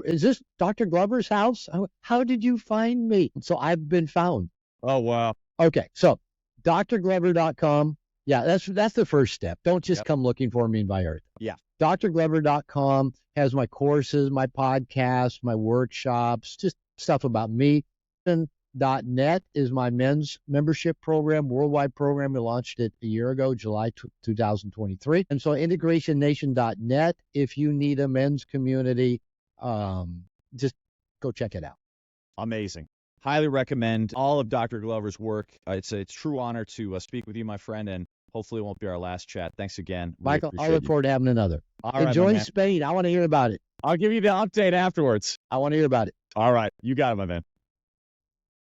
Speaker 2: is this Dr. Glover's house? I went, how did you find me? So I've been found.
Speaker 1: Oh, wow.
Speaker 2: Okay. So drglover.com. Yeah, that's the first step. Don't just
Speaker 1: Yep.
Speaker 2: come looking for me in Vallarta.
Speaker 1: Yeah.
Speaker 2: drglover.com has my courses, my podcasts, my workshops, just stuff about me. .net is my men's membership program, worldwide program. We launched it a year ago, July 2023. And so integrationnation.net, if you need a men's community, just go check it out.
Speaker 1: Amazing. Highly recommend all of Dr. Glover's work. It's a true honor to speak with you, my friend, and hopefully it won't be our last chat. Thanks again. Really
Speaker 2: Michael, I
Speaker 1: appreciate
Speaker 2: look
Speaker 1: you.
Speaker 2: forward to having another.
Speaker 1: All right, my
Speaker 2: Enjoy
Speaker 1: man.
Speaker 2: Spain. I want to hear about it.
Speaker 1: I'll give you the update afterwards.
Speaker 2: I want to hear about it.
Speaker 1: All right. You got it, my man.